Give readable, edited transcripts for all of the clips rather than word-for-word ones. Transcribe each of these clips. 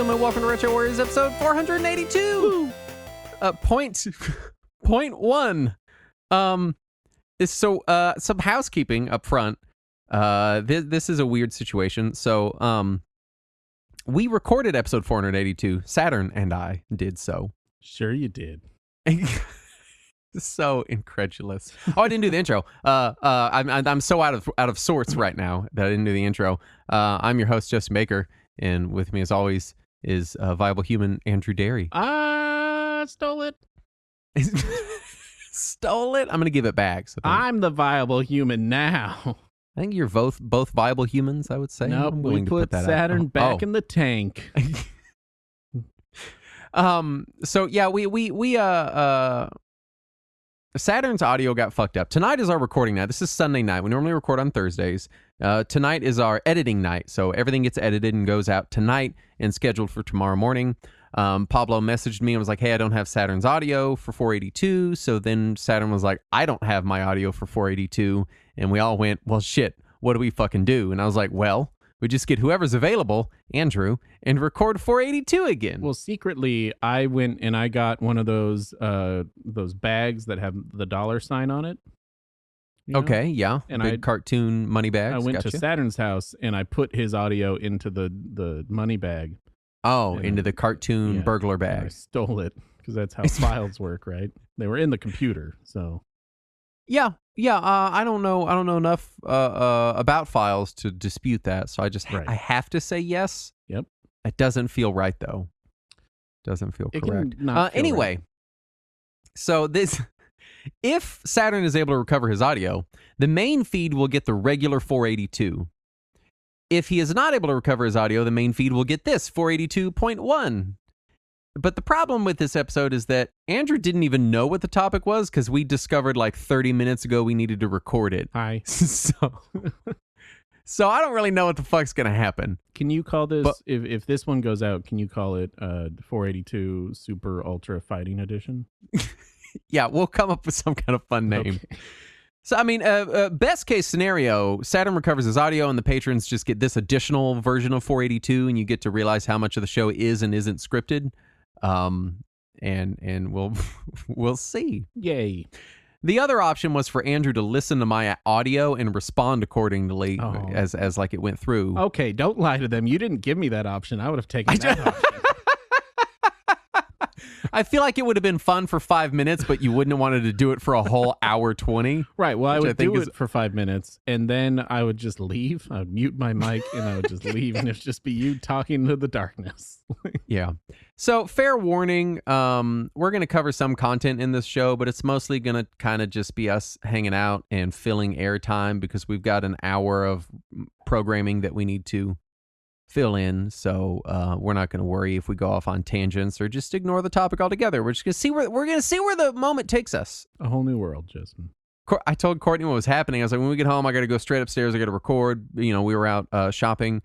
gentlemen, welcome to Retro Warriors episode 482. Point one. Is some housekeeping up front. This is a weird situation. So, we recorded episode 482. Saturn and I did so. Sure you did. So incredulous. Oh, I didn't do the intro. I'm so out of sorts right now that I didn't do the intro. I'm your host, Justin Baker, and with me, as always, is Viable Human Andrew Derry. Stole it. Stole it. I'm gonna give it back. So I'm the viable human now. I think you're both viable humans. I would say. Nope, I'm we willing to put that Saturn out. back in the tank. So yeah, we Saturn's audio got fucked up. Tonight is our recording night. This is Sunday night. We normally record on Thursdays. Tonight is our editing night, so everything gets edited and goes out tonight and scheduled for tomorrow morning. Pablo messaged me and was like, hey, I don't have Saturn's audio for 482. So then Saturn was like, I don't have my audio for 482. And we all went, well, shit, what do we fucking do? And I was like, well, we just get whoever's available, Andrew, and record 482 again. Well, secretly, I went and I got one of those bags that have the dollar sign on it. You know? Okay, yeah. And big cartoon money bags. I went gotcha. to Saturn's house and I put his audio into the money bag. Oh, into the cartoon burglar bag. I stole it because that's how files work, right? They were in the computer, so. Yeah. I don't know enough about files to dispute that, so I have to say yes. Yep. It doesn't feel right though. Doesn't feel correct. Anyway, right. So this, if Saturn is able to recover his audio, the main feed will get the regular 482. If he is not able to recover his audio, the main feed will get this 482.1. But the problem with this episode is that Andrew didn't even know what the topic was because we discovered like 30 minutes ago we needed to record it. Hi. So I don't really know what the fuck's going to happen. Can you call this, if this one goes out, can you call it 482 Super Ultra Fighting Edition? Yeah, we'll come up with some kind of fun name. Okay. So, I mean, best case scenario, Saturn recovers his audio and the patrons just get this additional version of 482 and you get to realize how much of the show is and isn't scripted. And we'll see. Yay. The other option was for Andrew to listen to my audio and respond accordingly as like it went through. Okay, don't lie to them. You didn't give me that option. I would have taken that option. I feel like it would have been fun for 5 minutes, but you wouldn't have wanted to do it for a whole hour 20. Right. Well, I would do it for 5 minutes, and then I would just leave. I would mute my mic, and I would just leave, and it'd just be you talking to the darkness. Yeah. So, fair warning, we're going to cover some content in this show, but it's mostly going to kind of just be us hanging out and filling airtime because we've got an hour of programming that we need to fill in, so we're not going to worry if we go off on tangents or just ignore the topic altogether. We're just going to see where the moment takes us. A whole new world, Justin. I told Courtney what was happening. I was like, when we get home, I got to go straight upstairs. I got to record. You know, we were out shopping,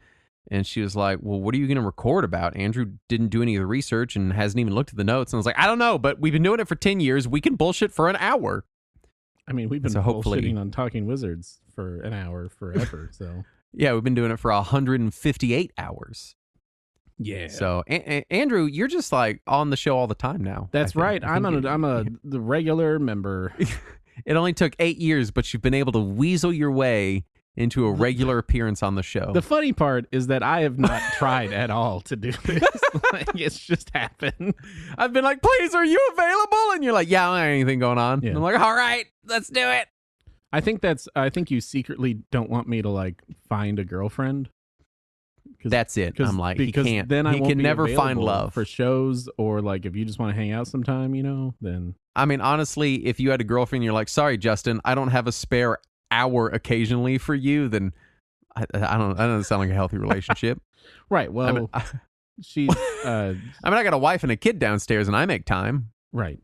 and she was like, well, what are you going to record about? Andrew didn't do any of the research and hasn't even looked at the notes. And I was like, I don't know, but we've been doing it for 10 years. We can bullshit for an hour. I mean, we've been bullshitting on Talking Wizards for an hour forever, so... Yeah, we've been doing it for 158 hours. Yeah. So, Andrew, you're just like on the show all the time now. That's right. I'm the regular member. It only took 8 years, but you've been able to weasel your way into a regular appearance on the show. The funny part is that I have not tried at all to do this. Like, it's just happened. I've been like, please, are you available? And you're like, yeah, I don't have anything going on. Yeah. And I'm like, all right, let's do it. I think you secretly don't want me to like find a girlfriend. That's it. I'm like, he can't. Then he can never find love for shows, or like if you just want to hang out sometime, you know. Then I mean, honestly, if you had a girlfriend, you're like, sorry, Justin, I don't have a spare hour occasionally for you. Then I don't sound like a healthy relationship. Right. Well, she's. I I got a wife and a kid downstairs, and I make time. Right.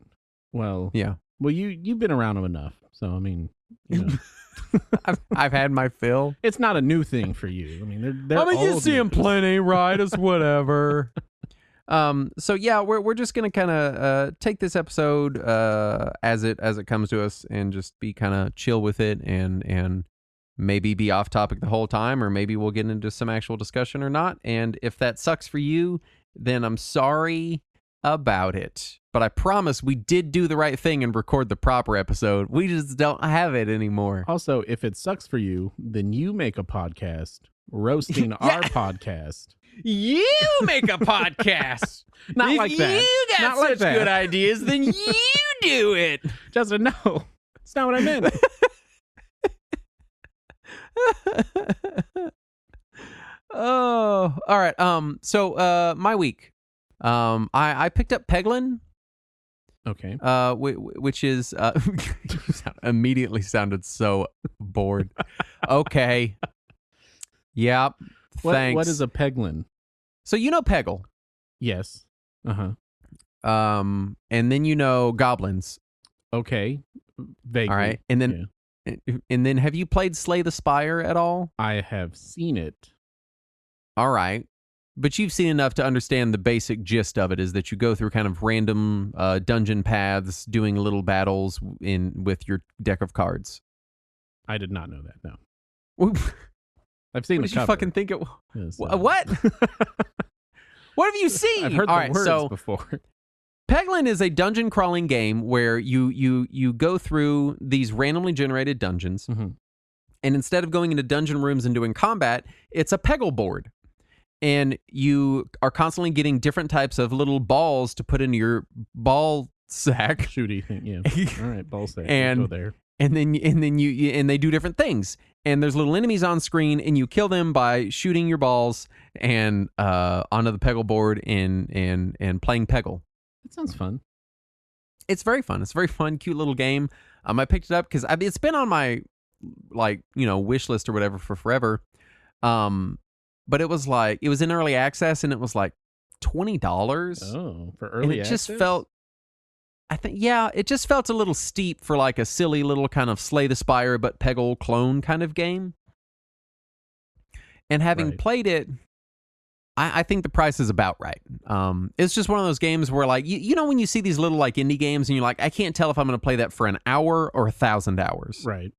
Well. Yeah. Well, you've been around them enough, so I mean. You know. I've had my fill. It's not a new thing for you. I mean, they're old. You see them plenty, right? It's whatever. So yeah, we're just gonna kind of take this episode as it comes to us and just be kind of chill with it and maybe be off topic the whole time, or maybe we'll get into some actual discussion or not. And if that sucks for you then I'm sorry about it. But I promise we did do the right thing and record the proper episode. We just don't have it anymore. Also, if it sucks for you, then you make a podcast roasting our podcast. You make a podcast. Not if like that. you got Not such like that. good ideas, then you do it. Justin, no. That's not what I meant. Oh, all right. So my week. I picked up Peglin. Okay. Which is immediately sounded so bored. Okay. Yep. Thanks. What is a Peglin? So you know Peggle. Yes. Uh-huh. And then you know goblins. Okay. Vaguely. All right. And then have you played Slay the Spire at all? I have seen it. All right. But you've seen enough to understand the basic gist of it is that you go through kind of random dungeon paths doing little battles with your deck of cards. I did not know that, no. What I've seen the did you cover. fucking think it was? Yes, What? What have you seen? I've heard All the right, words so before. Peglin is a dungeon crawling game where you go through these randomly generated dungeons, Mhm. and instead of going into dungeon rooms and doing combat, it's a Peggle board. And you are constantly getting different types of little balls to put into your ball sack. Shooty thing, yeah. All right, ball sack. And- Go there. And then they do different things. And there's little enemies on screen, and you kill them by shooting your balls and onto the Peggle board and playing Peggle. That sounds fun. It's very fun. It's a very fun, cute little game. I picked it up because it's been on my wish list or whatever for forever. But it was in early access, and it was like $20. Oh, for And early it access? just felt, it just felt a little steep for like a silly little kind of Slay the Spire but Peggle clone kind of game. And having Right. played it, I think the price is about right. It's just one of those games where like, you know when you see these little like indie games and you're like, I can't tell if I'm going to play that for an hour or 1,000 hours. Right.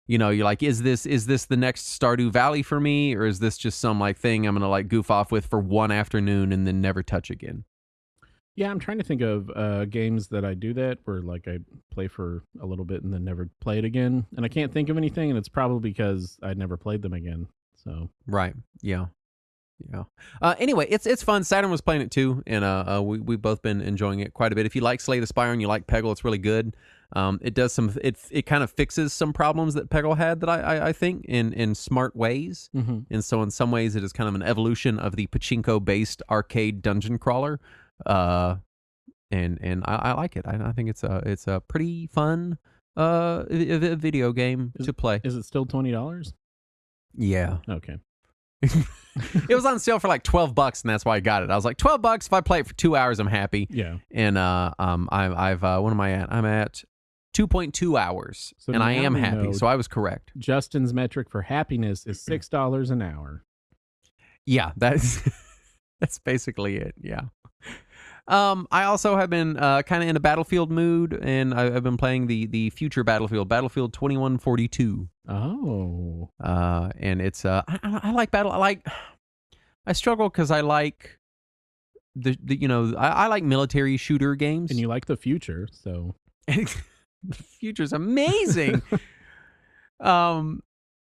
You know, you're like, is this the next Stardew Valley for me, or is this just some like thing I'm gonna like goof off with for one afternoon and then never touch again? Yeah, I'm trying to think of games that I do that where like I play for a little bit and then never play it again. And I can't think of anything, and it's probably because I never played them again. So Right. Yeah. Yeah. Anyway, it's fun. Saturn was playing it too, and we've both been enjoying it quite a bit. If you like Slay the Spire and you like Peggle, it's really good. It does it kind of fixes some problems that Peggle had that I think in smart ways. mm-hmm. And so in some ways it is kind of an evolution of the pachinko-based arcade dungeon crawler. And I like it. I think it's a pretty fun video game to play. Is it still $20? Yeah. Okay. It was on sale for like $12, and that's why I got it. I was like, $12 if I play it for 2 hours, I'm happy. Yeah. And I've what am I at? I'm at 2.2 hours, So and I now am we happy. know- So I was correct. Justin's metric for happiness is $6 an hour. Yeah, that's that's basically it. Yeah. I also have been kind of in a Battlefield mood, and I've been playing the future Battlefield 2142. Oh. And it's I like I struggle because I like I like military shooter games. And you like the future, so The future's amazing.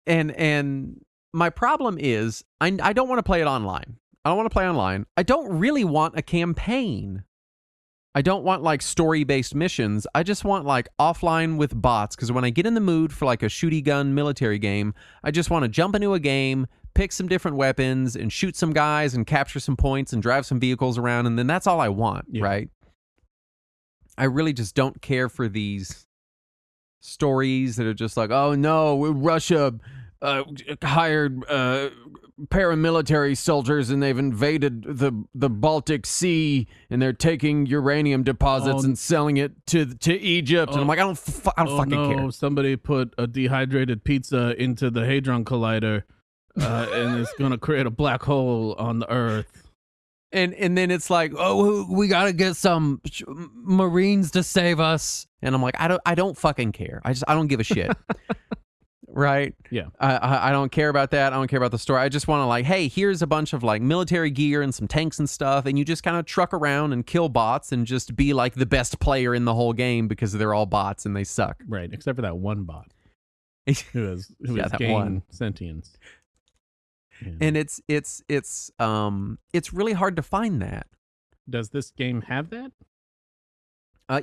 And my problem is I don't want to play it online. I don't want to play online. I don't really want a campaign. I don't want like story-based missions. I just want like offline with bots, because when I get in the mood for like a shooty gun military game, I just want to jump into a game, pick some different weapons, and shoot some guys and capture some points and drive some vehicles around, and then that's all I want, Yeah. right? I really just don't care for these stories that are just like, oh no, Russia hired paramilitary soldiers and they've invaded the Baltic Sea and they're taking uranium deposits and selling it to Egypt. And I'm like, I don't fucking care. Somebody put a dehydrated pizza into the Hadron Collider, and it's going to create a black hole on the Earth. And then it's like, oh, we got to get some Marines to save us. And I'm like, I don't fucking care. I don't give a shit. right? Yeah. I don't care about that. I don't care about the story. I just want to like, hey, here's a bunch of like military gear and some tanks and stuff, and you just kind of truck around and kill bots and just be like the best player in the whole game because they're all bots and they suck. Right, except for that one bot who has that gained one. sentience. Yeah. And it's really hard to find that. Does this game have that?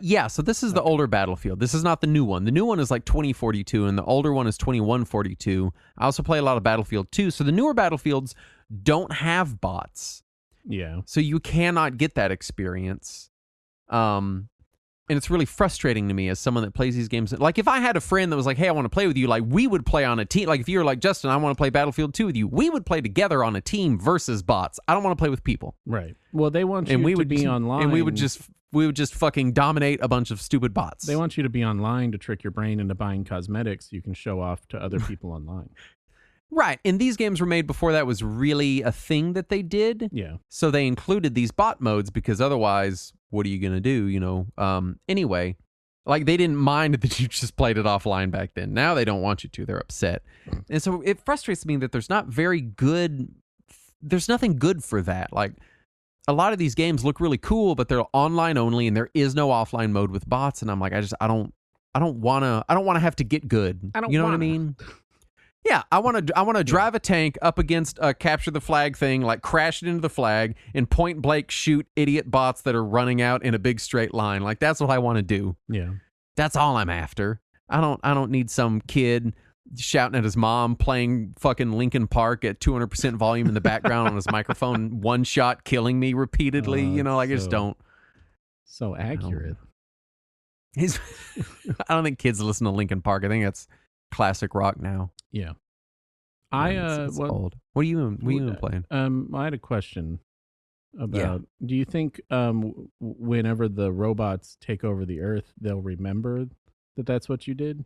Yeah, so this is the older Battlefield. This is not the new one. The new one is like 2042, and the older one is 2142. I also play a lot of Battlefield 2, so the newer Battlefields don't have bots. Yeah. So you cannot get that experience. And it's really frustrating to me as someone that plays these games. Like, if I had a friend that was like, hey, I want to play with you, like, we would play on a team. Like, if you were like, Justin, I want to play Battlefield 2 with you, we would play together on a team versus bots. I don't want to play with people. Right. Well, they want you to be online. And we would just fucking dominate a bunch of stupid bots. They want you to be online to trick your brain into buying cosmetics you can show off to other people online. Right. And these games were made before that was really a thing that they did. Yeah. So they included these bot modes because otherwise, what are you going to do? You know? Anyway, like they didn't mind that you just played it offline back then. Now they don't want you to. They're upset. And so it frustrates me that there's nothing good for that. Like a lot of these games look really cool, but they're online only and there is no offline mode with bots. And I'm like, I don't want to have to get good. You know what I mean? Yeah, I want to drive a tank up against a capture the flag thing, like crash it into the flag and point blank shoot idiot bots that are running out in a big straight line. Like that's what I want to do. Yeah. That's all I'm after. I don't need some kid shouting at his mom playing fucking Linkin Park at 200% volume in the background on his microphone, one shot killing me repeatedly. You know, like I just don't. So accurate. I don't think kids listen to Linkin Park. I think it's classic rock now. Yeah. It's old. What are you playing? I had a question about, do you think whenever the robots take over the earth, they'll remember that that's what you did?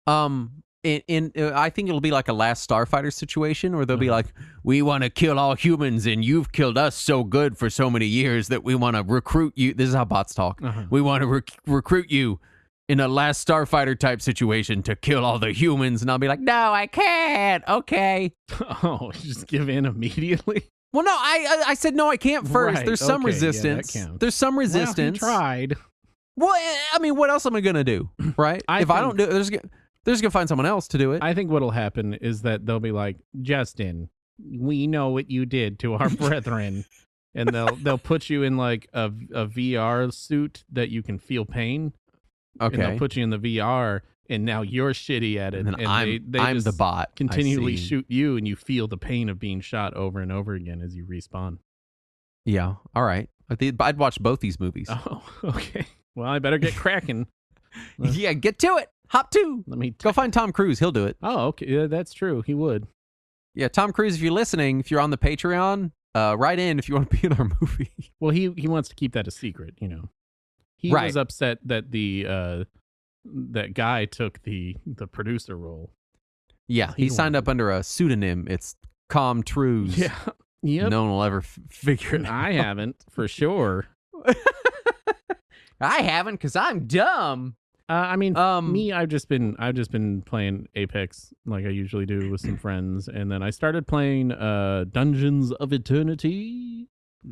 I think it'll be like a Last Starfighter situation where they'll be like, we want to kill all humans and you've killed us so good for so many years that we want to recruit you. This is how bots talk. We want to recruit you in a Last Starfighter type situation to kill all the humans. And I'll be like, no, I can't. Okay. Oh, just give in immediately? Well, no, I said, no, I can't first. Right, There's some resistance. Yeah, There's some resistance. Well, he tried. Well, I mean, what else am I going to do? Right? I don't do it, they're just going to find someone else to do it. I think what'll happen is that they'll be like, Justin, we know what you did to our brethren. And they'll put you in like a VR suit that you can feel pain. Okay. And they'll put you in the VR, and now you're shitty at it. And then I'm just the bot. Continually shoot you, and you feel the pain of being shot over and over again as you respawn. Yeah. All right. I'd watch both these movies. Oh, okay. Well, I better get cracking. Yeah, get to it. Hop to. Go find Tom Cruise. He'll do it. Oh, okay. Yeah, that's true. He would. Yeah, Tom Cruise, if you're listening, if you're on the Patreon, write in if you want to be in our movie. Well, he wants to keep that a secret, you know. He was upset that that guy took the producer role. Yeah, he signed up under a pseudonym. It's Com Trues. Yeah. Yep. No one will ever figure it out. I haven't, for sure. I haven't because I'm dumb. I mean, me, I've just been playing Apex like I usually do with some friends, and then I started playing Dungeons of Eternity.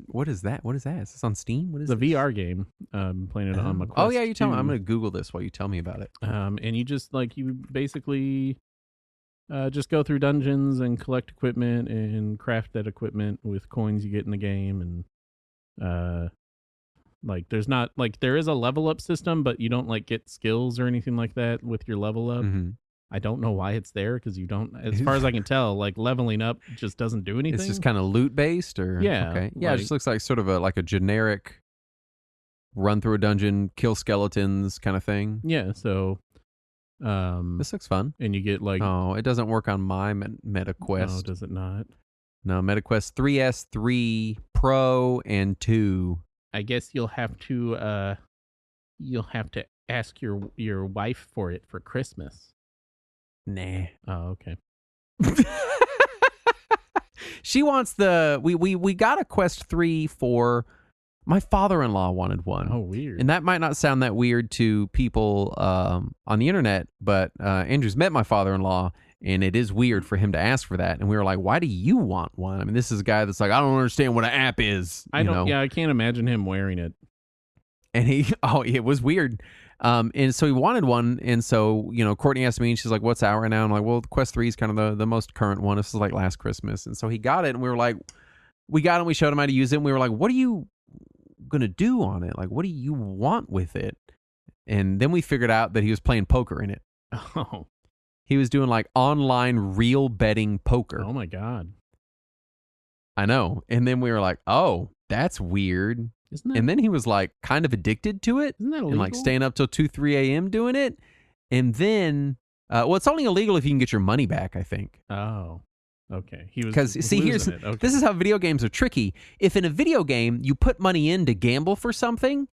What is that? Is this on Steam? What is the this? VR game? Playing it on my Quest. Oh yeah, you tell me. I'm gonna Google this while you tell me about it. And you just you basically just go through dungeons and collect equipment and craft that equipment with coins you get in the game, and there's not there is a level up system, but you don't get skills or anything like that with your level up. Mm-hmm. I don't know why it's there because you don't, as far as I can tell, leveling up just doesn't do anything. It's just kind of loot based, or yeah, okay, yeah. It just looks like sort of a generic run through a dungeon, kill skeletons kind of thing. Yeah, so this looks fun. And you get oh, it doesn't work on my MetaQuest. Oh, does it not? No, MetaQuest 3S, 3 Pro, and 2. I guess you'll have to ask your wife for it for Christmas. Nah. Oh, okay. She wants we got a Quest 3 for My father-in-law wanted one. Oh, weird. And that might not sound that weird to people on the internet, but Andrew's met my father-in-law, and it is weird for him to ask for that. And we were like, why do you want one? I mean, this is a guy that's like, I don't understand what an app is. I don't. Yeah, I can't imagine him wearing it. And it was weird. And so he wanted one. And so, Courtney asked me, and she's like, what's out right now? I'm like, well, Quest 3 is kind of the most current one. This is like last Christmas. And so he got it, and we were like, we showed him how to use it. And we were like, what are you going to do on it? Like, what do you want with it? And then we figured out that he was playing poker in it. Oh. He was doing like online real betting poker. Oh, my God. I know. And then we were like, oh, that's weird. Isn't that? And then he was like kind of addicted to it. Isn't that illegal? And like staying up till 2, 3 a.m. doing it. And then, it's only illegal if you can get your money back, I think. Oh, okay. He was because see, losing it. Okay. This is how video games are tricky. If in a video game you put money in to gamble for something,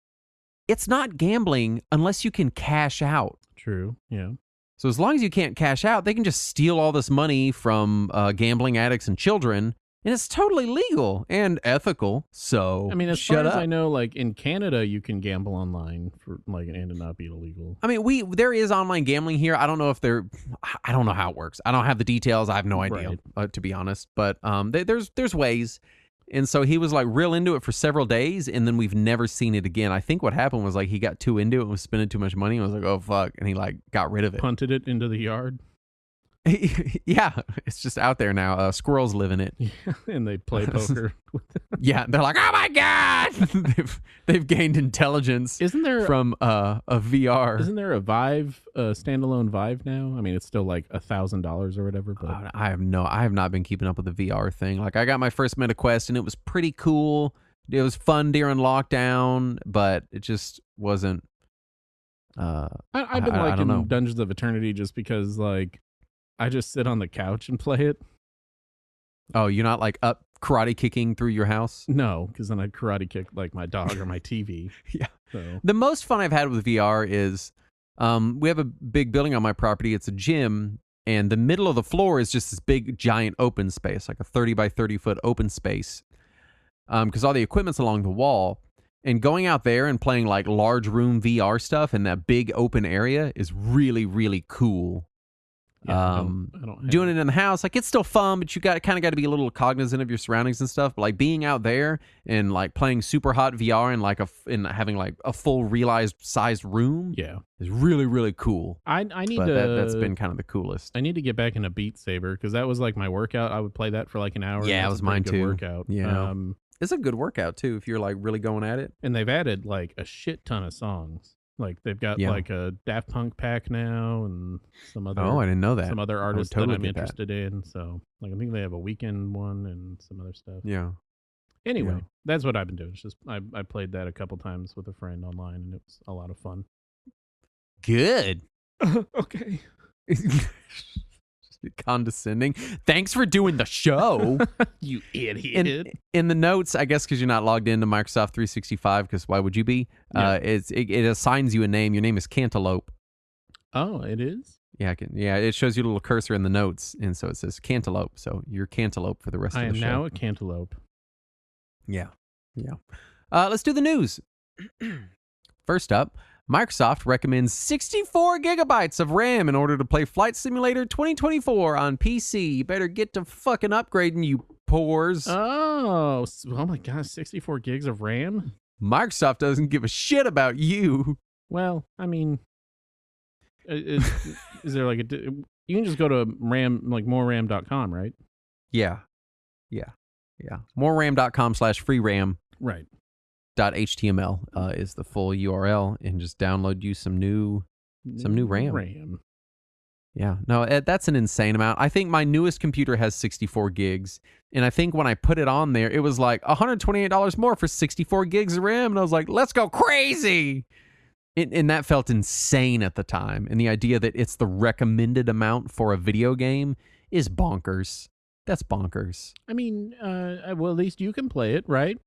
it's not gambling unless you can cash out. True. Yeah. So as long as you can't cash out, they can just steal all this money from gambling addicts and children. And it's totally legal and ethical. So I mean, as shut far up. as I know, like in Canada, you can gamble online for like and it not be illegal. I mean, there is online gambling here. I don't know if I don't know how it works. I don't have the details. I have no idea, to be honest. But there's ways. And so he was like real into it for several days, and then we've never seen it again. I think what happened was like he got too into it and was spending too much money. And was like, oh fuck, and he like got rid of it. Punted it into the yard. Yeah, it's just out there now. Squirrels live in it. Yeah, and they play poker. Yeah, they're like, oh my god, they've gained intelligence. Isn't there from a VR? Isn't there a Vive, standalone Vive now? I mean, it's still like $1,000 or whatever. But I have not been keeping up with the VR thing. Like, I got my first MetaQuest, and it was pretty cool. It was fun during lockdown, but it just wasn't. I've been liking Dungeons of Eternity just because like. I just sit on the couch and play it. Oh, you're not like up karate kicking through your house? No, because then I'd karate kick like my dog or my TV. Yeah. So. The most fun I've had with VR is we have a big building on my property. It's a gym, and the middle of the floor is just this big, giant open space, like a 30 by 30 foot open space, because all the equipment's along the wall. And going out there and playing like large room VR stuff in that big open area is really, really cool. Yeah, I don't doing it in the house, like it's still fun, but you kind of got to be a little cognizant of your surroundings and stuff. But like being out there and like playing super hot VR and having like a full realized sized room, is really, really cool. I need to. That's been kind of the coolest. I need to get back into Beat Saber because that was like my workout. I would play that for like an hour. Yeah, it was mine too. Workout. Yeah, it's a good workout too if you're like really going at it. And they've added like a shit ton of songs. Like they've got like a Daft Punk pack now and some other. Oh, I didn't know that. Some other artists that I'm interested in. So like I think they have a Weekend one and some other stuff. Yeah. Anyway, that's what I've been doing. It's just I played that a couple times with a friend online and it was a lot of fun. Good. Okay. Condescending. Thanks for doing the show. You idiot. In the notes, I guess because you're not logged into Microsoft 365, because why would you be? Yeah. It assigns you a name. Your name is Cantaloupe. Oh, it is? Yeah, it shows you a little cursor in the notes, and so it says Cantaloupe. So you're Cantaloupe for the rest of the show. I am now a Cantaloupe. Yeah. Let's do the news. First up, Microsoft recommends 64 gigabytes of RAM in order to play Flight Simulator 2024 on PC. You better get to fucking upgrading, you pores. Oh my gosh, 64 gigs of RAM? Microsoft doesn't give a shit about you. Well, I mean, is there like you can just go to RAM, like moreram.com, right? Yeah. Moreram.com/free RAM. Right. .html is the full URL, and just download you some new RAM. Yeah, no, that's an insane amount. I think my newest computer has 64 gigs, and I think when I put it on there, it was like $128 more for 64 gigs of RAM, and I was like, let's go crazy! And that felt insane at the time, and the idea that it's the recommended amount for a video game is bonkers. That's bonkers. I mean, well, at least you can play it, right?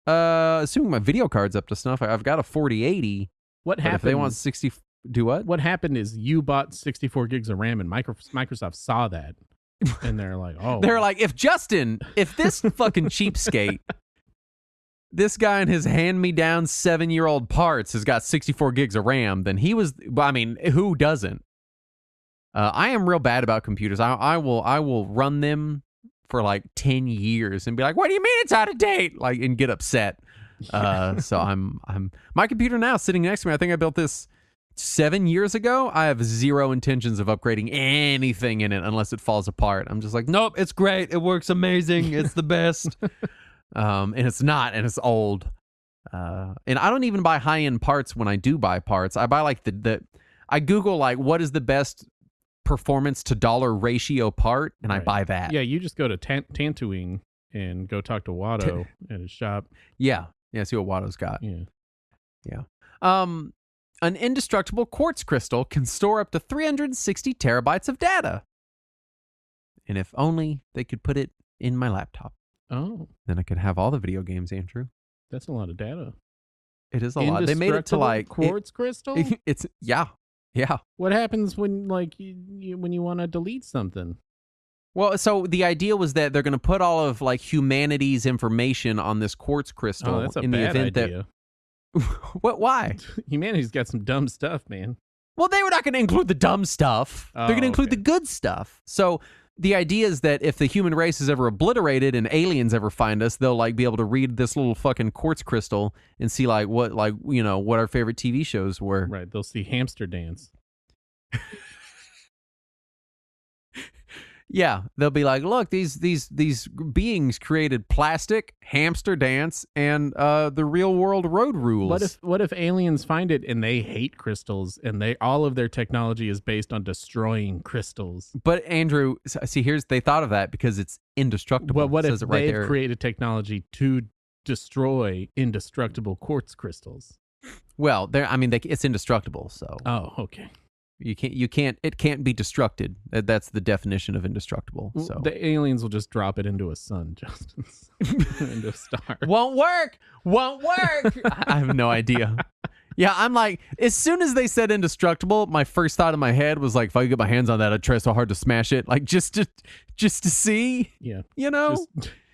Assuming my video card's up to snuff, I've got a 4080. What happened? If they want 60, do what? What happened is you bought 64 gigs of RAM, and Microsoft saw that, and they're like, "Oh." They're like, if this fucking cheapskate this guy in his hand-me-down 7-year-old parts has got 64 gigs of RAM, then he was, I mean, who doesn't? I am real bad about computers. I will run them for like 10 years and be like, what do you mean it's out of date? Like, and get upset. So I'm my computer now sitting next to me. I think I built this 7 years ago. I have zero intentions of upgrading anything in it unless it falls apart. I'm just like, nope, it's great. It works amazing. It's the best. And it's not, and it's old. And I don't even buy high-end parts when I do buy parts. I buy like I Google like what is the best performance to dollar ratio part, and I buy that. Yeah, you just go to Tatooine and go talk to Watto at his shop. Yeah, see what Watto's got. Yeah. An indestructible quartz crystal can store up to 360 terabytes of data. And if only they could put it in my laptop. Oh. Then I could have all the video games, Andrew. That's a lot of data. It is a lot. They made it to like quartz crystal? It's yeah. What happens when like when you want to delete something? Well, so the idea was that they're going to put all of like humanity's information on this quartz crystal. Oh, that's a in bad the event idea. What? Why? Humanity's got some dumb stuff, man. Well, they were not going to include the dumb stuff. They're going to include the good stuff. So the idea is that if the human race is ever obliterated and aliens ever find us, they'll like be able to read this little fucking quartz crystal and see like what what our favorite TV shows were. Right. They'll see Hamster Dance. Yeah, they'll be like, look, these beings created plastic, Hamster Dance, and the real world road rules. What if aliens find it and they hate crystals and all of their technology is based on destroying crystals? But Andrew, see, they thought of that because it's indestructible. Well, what if they've created technology to destroy indestructible quartz crystals? Well, it's indestructible. So. Oh, okay. You can't. It can't be destructed. That's the definition of indestructible. So the aliens will just drop it into a sun, Justin, into a star. Won't work. I have no idea. Yeah, I'm like, as soon as they said indestructible, my first thought in my head was like, if I could get my hands on that, I'd try so hard to smash it, like just to see. Yeah, you know.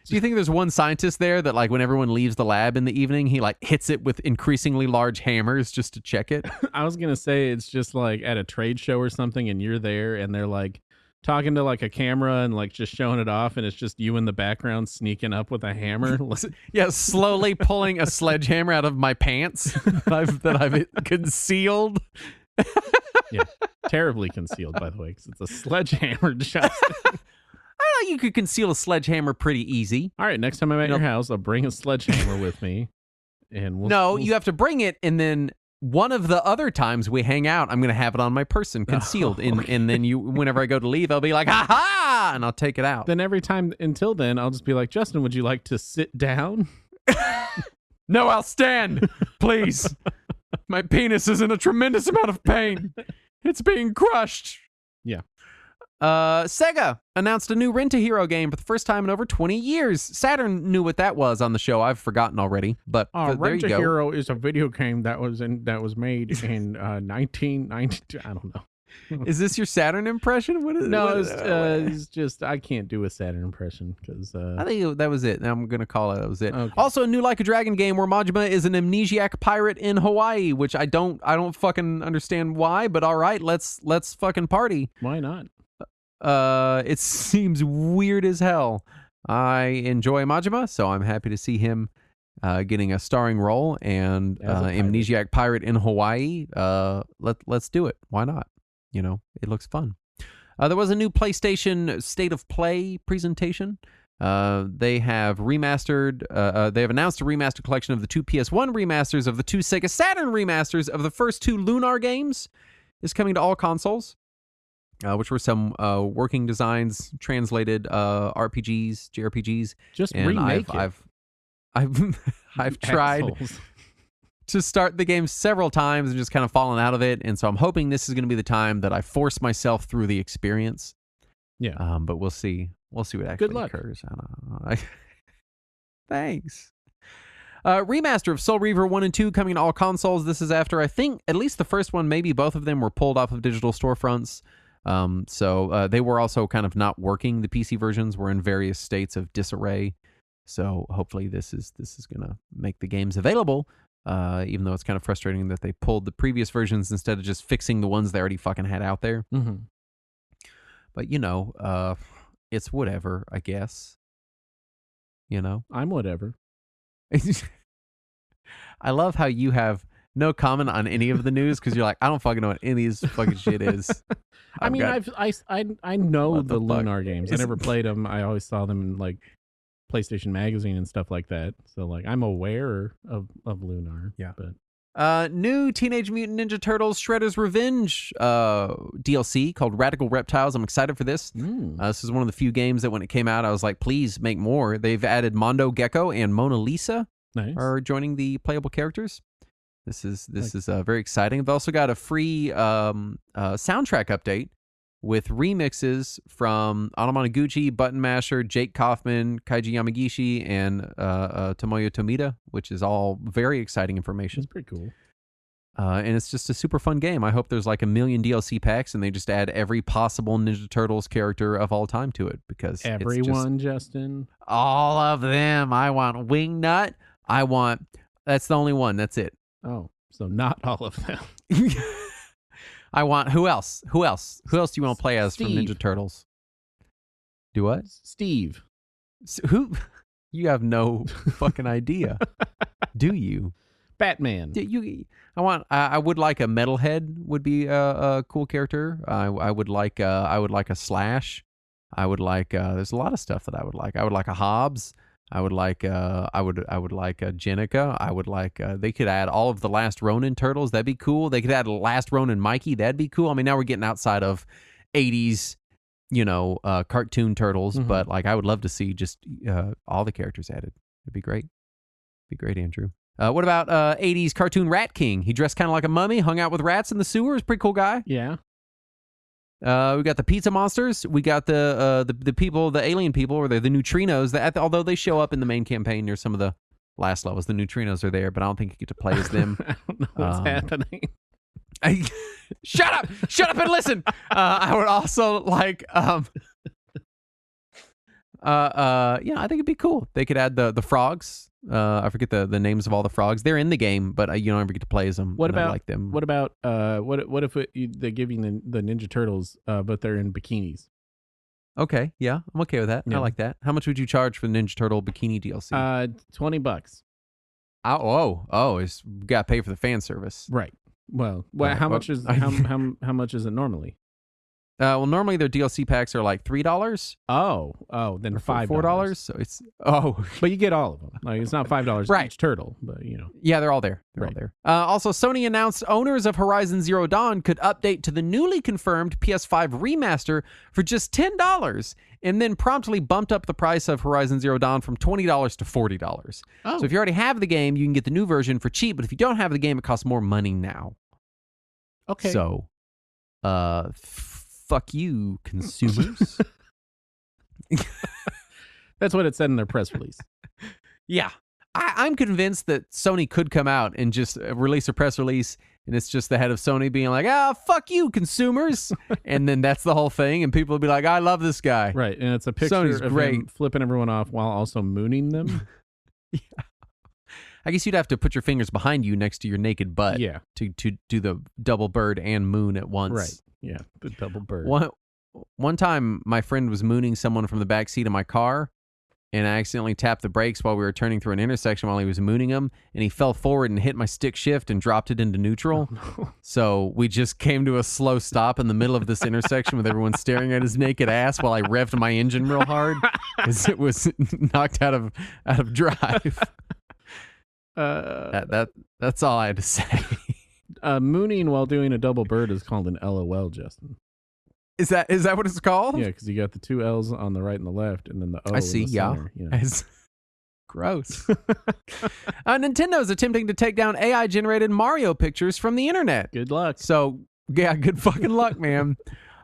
Do you think there's one scientist there that, like, when everyone leaves the lab in the evening, he, like, hits it with increasingly large hammers just to check it? I was going to say it's just, like, at a trade show or something, and you're there, and they're, like, talking to, like, a camera and, like, just showing it off, and it's just you in the background sneaking up with a hammer. Yeah, slowly pulling a sledgehammer out of my pants that I've concealed. Yeah, terribly concealed, by the way, because it's a sledgehammer, Justin. I thought you could conceal a sledgehammer pretty easy. All right, next time I'm at your house, I'll bring a sledgehammer with me, and you have to bring it, and then one of the other times we hang out, I'm going to have it on my person, concealed, and then whenever I go to leave, I'll be like, ha ha, and I'll take it out. Then every time until then, I'll just be like, Justin, would you like to sit down? No, I'll stand, please. My penis is in a tremendous amount of pain. It's being crushed. Yeah. Sega announced a new Rent-A-Hero game for the first time in over 20 years. Saturn knew what that was on the show. I've forgotten already, but there you go. Rent-A-Hero is a video game that was made in 1992. I don't know. Is this your Saturn impression? It's just I can't do a Saturn impression because I think that was it. I'm gonna call it. That was it. Okay. Also, a new Like a Dragon game where Majima is an amnesiac pirate in Hawaii, which I don't fucking understand why, but all right, let's fucking party. Why not? It seems weird as hell. I enjoy Majima, so I'm happy to see him getting a starring role and amnesiac pirate in Hawaii. Let's do it. Why not? You know, it looks fun. There was a new PlayStation State of Play presentation. They have remastered. They have announced a remastered collection of the two PS1 remasters of the two Sega Saturn remasters of the first two Lunar games. Is coming to all consoles. Which were some working designs, translated RPGs, JRPGs. Just and remake I've tried to start the game several times and just kind of fallen out of it, and so I'm hoping this is going to be the time that I force myself through the experience. Yeah. But we'll see. We'll see what actually Good luck. occurs. I don't know. Thanks. Remaster of Soul Reaver 1 and 2 coming to all consoles. This is after, I think, at least the first one, maybe both of them were pulled off of digital storefronts. So they were also kind of not working. The PC versions were in various states of disarray. So hopefully this is gonna make the games available. Even though it's kind of frustrating that they pulled the previous versions instead of just fixing the ones they already fucking had out there. Mm-hmm. But it's whatever, I guess. I'm whatever. I love how you have no comment on any of the news because you're like, I don't fucking know what any of these fucking shit is. I know What the the fuck? Lunar games. I never played them. I always saw them in like PlayStation Magazine and stuff like that. So like I'm aware of Lunar. Yeah. But New Teenage Mutant Ninja Turtles Shredder's Revenge DLC called Radical Reptiles. I'm excited for this. This is one of the few games that when it came out, I was like, please make more. They've added Mondo Gecko and Mona Lisa nice. are joining the playable characters. This is very exciting. They've also got a free soundtrack update with remixes from Anamanaguchi, Button Masher, Jake Kaufman, Kaiji Yamagishi, and Tomoyo Tomita, which is all very exciting information. It's pretty cool. And it's just a super fun game. I hope there's like 1 million DLC packs and they just add every possible Ninja Turtles character of all time to it because everyone, Justin. All of them. I want Wingnut. That's the only one. That's it. Oh, so not all of them. I want who else? Who else do you want to play as Steve. from Ninja Turtles? Do what? Steve. Who? You have no fucking idea, do you? Batman. I would like a Metalhead. Would be a cool character. I would like a Slash. I would like. There's a lot of stuff that I would like. I would like a Hobbs. I would like a Jenica. I would like they could add all of the Last Ronin turtles. That'd be cool. They could add Last Ronin Mikey. That'd be cool. I mean, now we're getting outside of 80s, cartoon turtles, but like I would love to see just all the characters added. It'd be great. Be great, Andrew. What about 80s cartoon Rat King? He dressed kind of like a mummy, hung out with rats in the sewers. Pretty cool guy. Yeah. We got the pizza monsters. We got the people, the alien people, or they're the neutrinos. That although they show up in the main campaign near some of the last levels, the neutrinos are there, but I don't think you get to play as them. I don't know what's happening. Shut up and listen. I would also like I think it'd be cool. They could add the frogs. I forget the names of all the frogs. They're in the game, but you don't ever get to play as them. What about like them? What about what if they give you the Ninja Turtles, but they're in bikinis? Okay, yeah, I'm okay with that. Yeah. I like that. How much would you charge for the Ninja Turtle bikini DLC? $20. It's got to pay for the fan service. Right. Well, Right, how well, much is how much is it normally? Normally their DLC packs are like $3. Oh, then $5. $4. So it's but you get all of them. Like it's not $5 Right. each turtle, but yeah, they're all there. They're Right. all there. Also, Sony announced owners of Horizon Zero Dawn could update to the newly confirmed PS5 remaster for just $10, and then promptly bumped up the price of Horizon Zero Dawn from $20 to $40. Oh. So if you already have the game, you can get the new version for cheap. But if you don't have the game, it costs more money now. Okay. So, fuck you, consumers. That's what it said in their press release. Yeah. I'm convinced that Sony could come out and just release a press release, and it's just the head of Sony being like, fuck you, consumers. And then that's the whole thing, and people will be like, I love this guy. Right, and it's a picture Sony's of great. him flipping everyone off while also mooning them. I guess you'd have to put your fingers behind you next to your naked butt Yeah. to do the double bird and moon at once. Right. Yeah, the double bird. One time, my friend was mooning someone from the back seat of my car, and I accidentally tapped the brakes while we were turning through an intersection while he was mooning him, and he fell forward and hit my stick shift and dropped it into neutral. Oh, no. So we just came to a slow stop in the middle of this intersection with everyone staring at his naked ass while I revved my engine real hard because it was knocked out of drive. That's all I had to say. Mooning while doing a double bird is called an LOL, Justin. Is that what it's called? Yeah, because you got the two L's on the right and the left, and then the O. I see. In the center. Yeah. It's gross. Nintendo is attempting to take down AI-generated Mario pictures from the internet. Good luck. So, yeah, good fucking luck, man.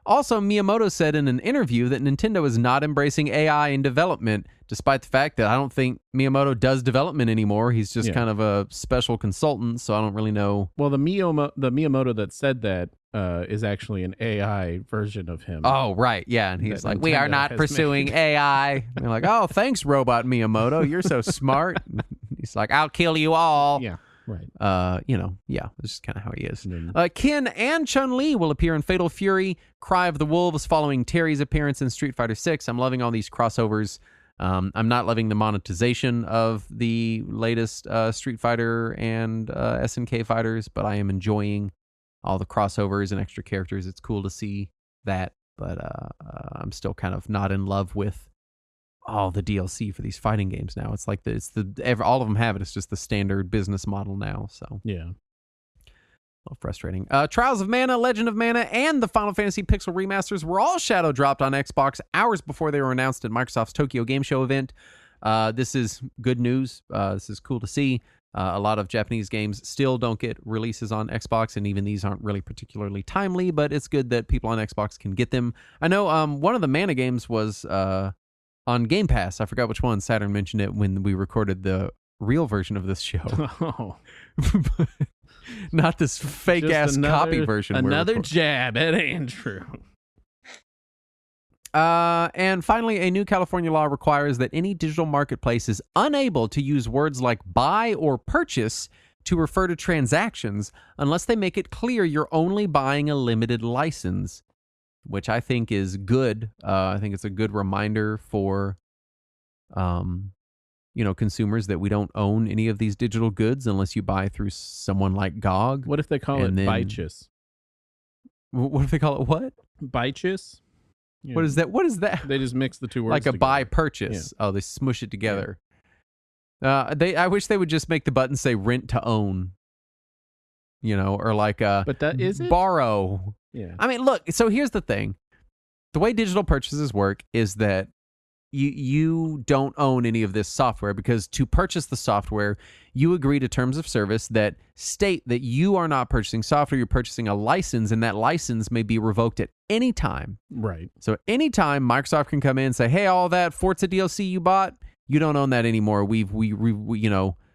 Also, Miyamoto said in an interview that Nintendo is not embracing AI in development, despite the fact that I don't think Miyamoto does development anymore. He's just kind of a special consultant, so I don't really know. Well, the Miyamoto that said that is actually an AI version of him. Oh, right. Yeah. And he's That like, we are Nintendo not has pursuing made. AI. And they're like, oh, thanks, Robot Miyamoto. You're so smart. He's like, I'll kill you all. Yeah, right. Yeah, it's just kind of how he is. And then- Ken and Chun-Li will appear in Fatal Fury, Cry of the Wolves, following Terry's appearance in Street Fighter 6. I'm loving all these crossovers. I'm not loving the monetization of the latest Street Fighter and SNK fighters, but I am enjoying all the crossovers and extra characters. It's cool to see that, but I'm still kind of not in love with all the DLC for these fighting games now. It's like all of them have it. It's just the standard business model now. So yeah. a little frustrating. Trials of Mana, Legend of Mana, and the Final Fantasy Pixel remasters were all shadow dropped on Xbox hours before they were announced at Microsoft's Tokyo Game Show event. This is good news. This is cool to see. A lot of Japanese games still don't get releases on Xbox, and even these aren't really particularly timely, but it's good that people on Xbox can get them. I know one of the Mana games was on Game Pass. I forgot which one. Saturn mentioned it when we recorded the real version of this show. Oh, Not this fake-ass copy version. Another jab at Andrew. And finally, a new California law requires that any digital marketplace is unable to use words like buy or purchase to refer to transactions unless they make it clear you're only buying a limited license, which I think is good. I think it's a good reminder for, consumers that we don't own any of these digital goods unless you buy through someone like GOG. What if they call it Bychus? What if they call it what? Bychus? Yeah. What is that? What is that? They just mix the two words like a together. buy purchase. Yeah. Oh, they smush it together. Yeah. I wish they would just make the button say rent to own. Or like but that is it? Borrow. Yeah. I mean, look. So here's the thing: the way digital purchases work is that you don't own any of this software, because to purchase the software, you agree to terms of service that state that you are not purchasing software, you're purchasing a license, and that license may be revoked at any time. Right. So anytime Microsoft can come in and say, hey, all that Forza DLC you bought, you don't own that anymore. We've renegotiated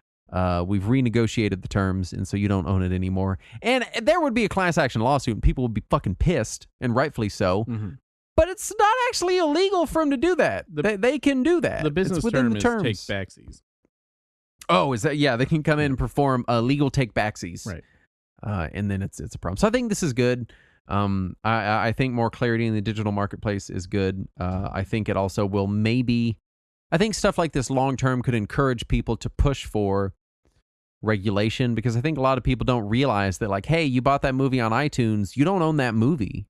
the terms, and so you don't own it anymore. And there would be a class action lawsuit, and people would be fucking pissed, and rightfully so. Mm-hmm. But it's not actually illegal for them to do that. They can do that. The business it's within term is take backsies. Oh, is that? Yeah, they can come in and perform legal take backsies. Right. And then it's a problem. So I think this is good. I think more clarity in the digital marketplace is good. I think it also will I think stuff like this long term could encourage people to push for regulation, because I think a lot of people don't realize that, like, hey, you bought that movie on iTunes, you don't own that movie.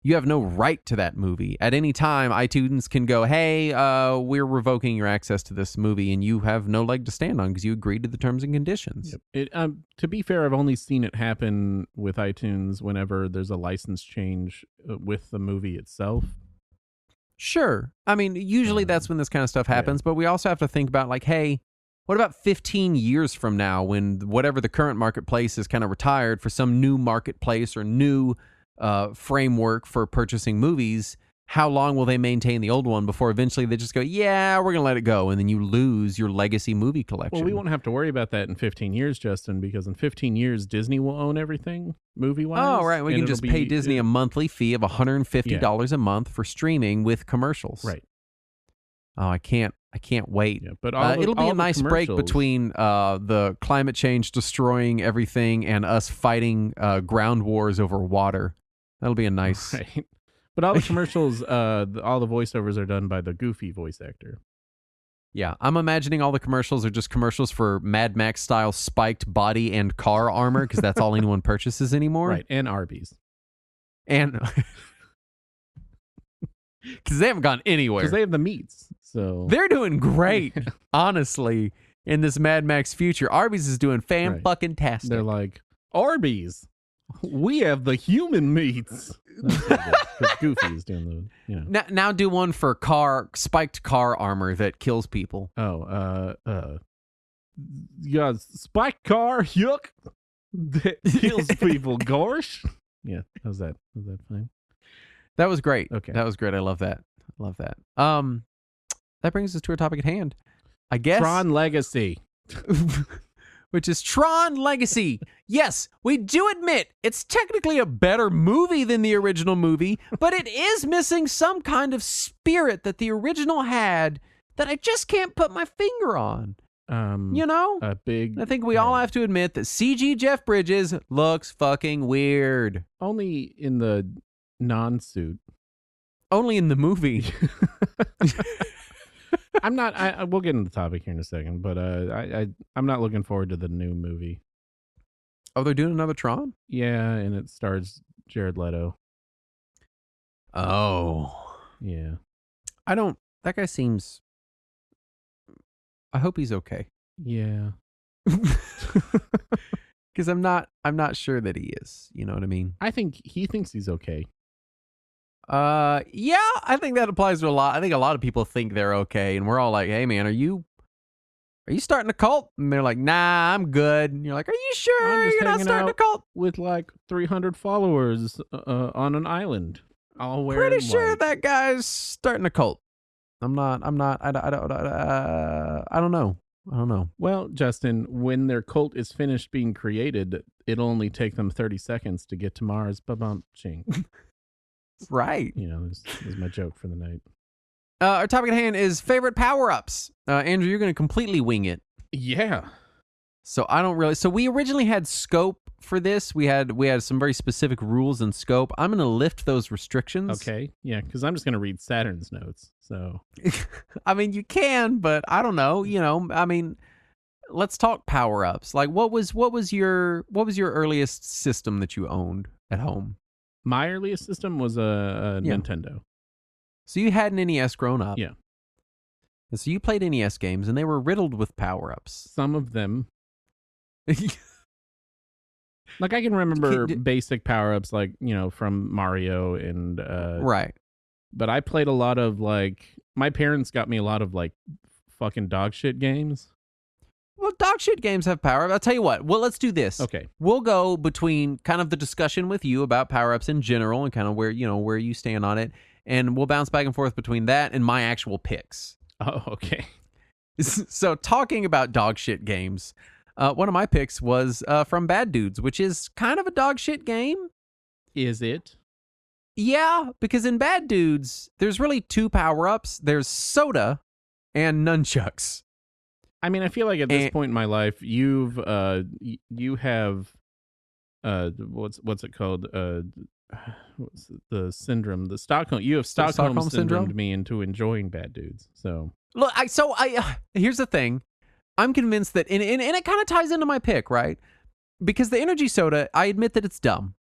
You have no right to that movie. At any time, iTunes can go, hey, we're revoking your access to this movie, and you have no leg to stand on because you agreed to the terms and conditions. Yep. To be fair, I've only seen it happen with iTunes whenever there's a license change with the movie itself. Sure. I mean, usually that's when this kind of stuff happens, but we also have to think about, like, hey, what about 15 years from now, when whatever the current marketplace is kind of retired for some new marketplace or new framework for purchasing movies? How long will they maintain the old one before eventually they just go, yeah, we're going to let it go, and then you lose your legacy movie collection? Well, we won't have to worry about that in 15 years, Justin, because in 15 years, Disney will own everything movie-wise. Oh, right. We can just pay Disney a monthly fee of $150 a month for streaming with commercials. Right. Oh, I can't wait. Yeah, but it'll be a nice break between the climate change destroying everything and us fighting ground wars over water. That'll be a nice... Right. But all the commercials, all the voiceovers are done by the Goofy voice actor. Yeah, I'm imagining all the commercials are just commercials for Mad Max-style spiked body and car armor, because that's all anyone purchases anymore. Right, and Arby's. And... because they haven't gone anywhere. Because they have the meats, so... They're doing great, honestly, in this Mad Max future. Arby's is doing fan-fucking-tastic. They're like, Arby's, we have the human meats. Because Goofy is doing the, Now do one for spiked car armor that kills people. Oh, you got spiked car, yuck, that kills people, gosh. Yeah, how's that fine? That was great. Okay. That was great. I love that. That brings us to our topic at hand, I guess. Tron Legacy. which is Tron Legacy. Yes, we do admit it's technically a better movie than the original movie, but it is missing some kind of spirit that the original had that I just can't put my finger on. You know? A big. I think we all have to admit that CG Jeff Bridges looks fucking weird. Only in the non-suit. Only in the movie. I'm not. We'll get into the topic here in a second, but I'm not looking forward to the new movie. Oh, they're doing another Tron? Yeah, and it stars Jared Leto. Oh. Yeah. That guy seems, I hope he's okay. Yeah. Because I'm not sure that he is. You know what I mean? I think he thinks he's okay. Yeah, I think that applies to a lot. I think a lot of people think they're okay, and we're all like, "Hey, man, are you starting a cult?" And they're like, "Nah, I'm good." And you're like, "Are you sure you're not starting a cult?" With like 300 followers on an island. All wearing Pretty sure white. that guy's starting a cult. I don't know. Well, Justin, when their cult is finished being created, it'll only take them 30 seconds to get to Mars. Ba-bum, ching. Right. You know, this is my joke for the night. Our topic at hand is favorite power-ups. Andrew, you're going to completely wing it. Yeah. So I don't really. So we originally had scope for this. We had some very specific rules and scope. I'm going to lift those restrictions. Okay. Yeah, because I'm just going to read Saturn's notes. So. I mean, you can, but I don't know. You know, I mean, let's talk power-ups. Like, what was your earliest system that you owned at home? My earliest system was a Nintendo. So you had an NES growing up. Yeah. And so you played NES games, and they were riddled with power-ups. Some of them. Like, I can remember basic power-ups, like, you know, from Mario and... right. But I played a lot of, like... My parents got me a lot of, like, fucking dog shit games. Well, dog shit games have power. I'll tell you what. Well, let's do this. Okay. We'll go between kind of the discussion with you about power-ups in general and kind of where you stand on it. And we'll bounce back and forth between that and my actual picks. Oh, okay. So talking about dog shit games, one of my picks was from Bad Dudes, which is kind of a dog shit game. Is it? Yeah, because in Bad Dudes, there's really two power-ups. There's soda and nunchucks. I mean, I feel like at this point in my life, you have what's it called? What's the syndrome? The Stockholm. You have Stockholm syndromed me into enjoying Bad Dudes. So look, here's the thing. I'm convinced that, and it kind of ties into my pick, right? Because the energy soda, I admit that it's dumb,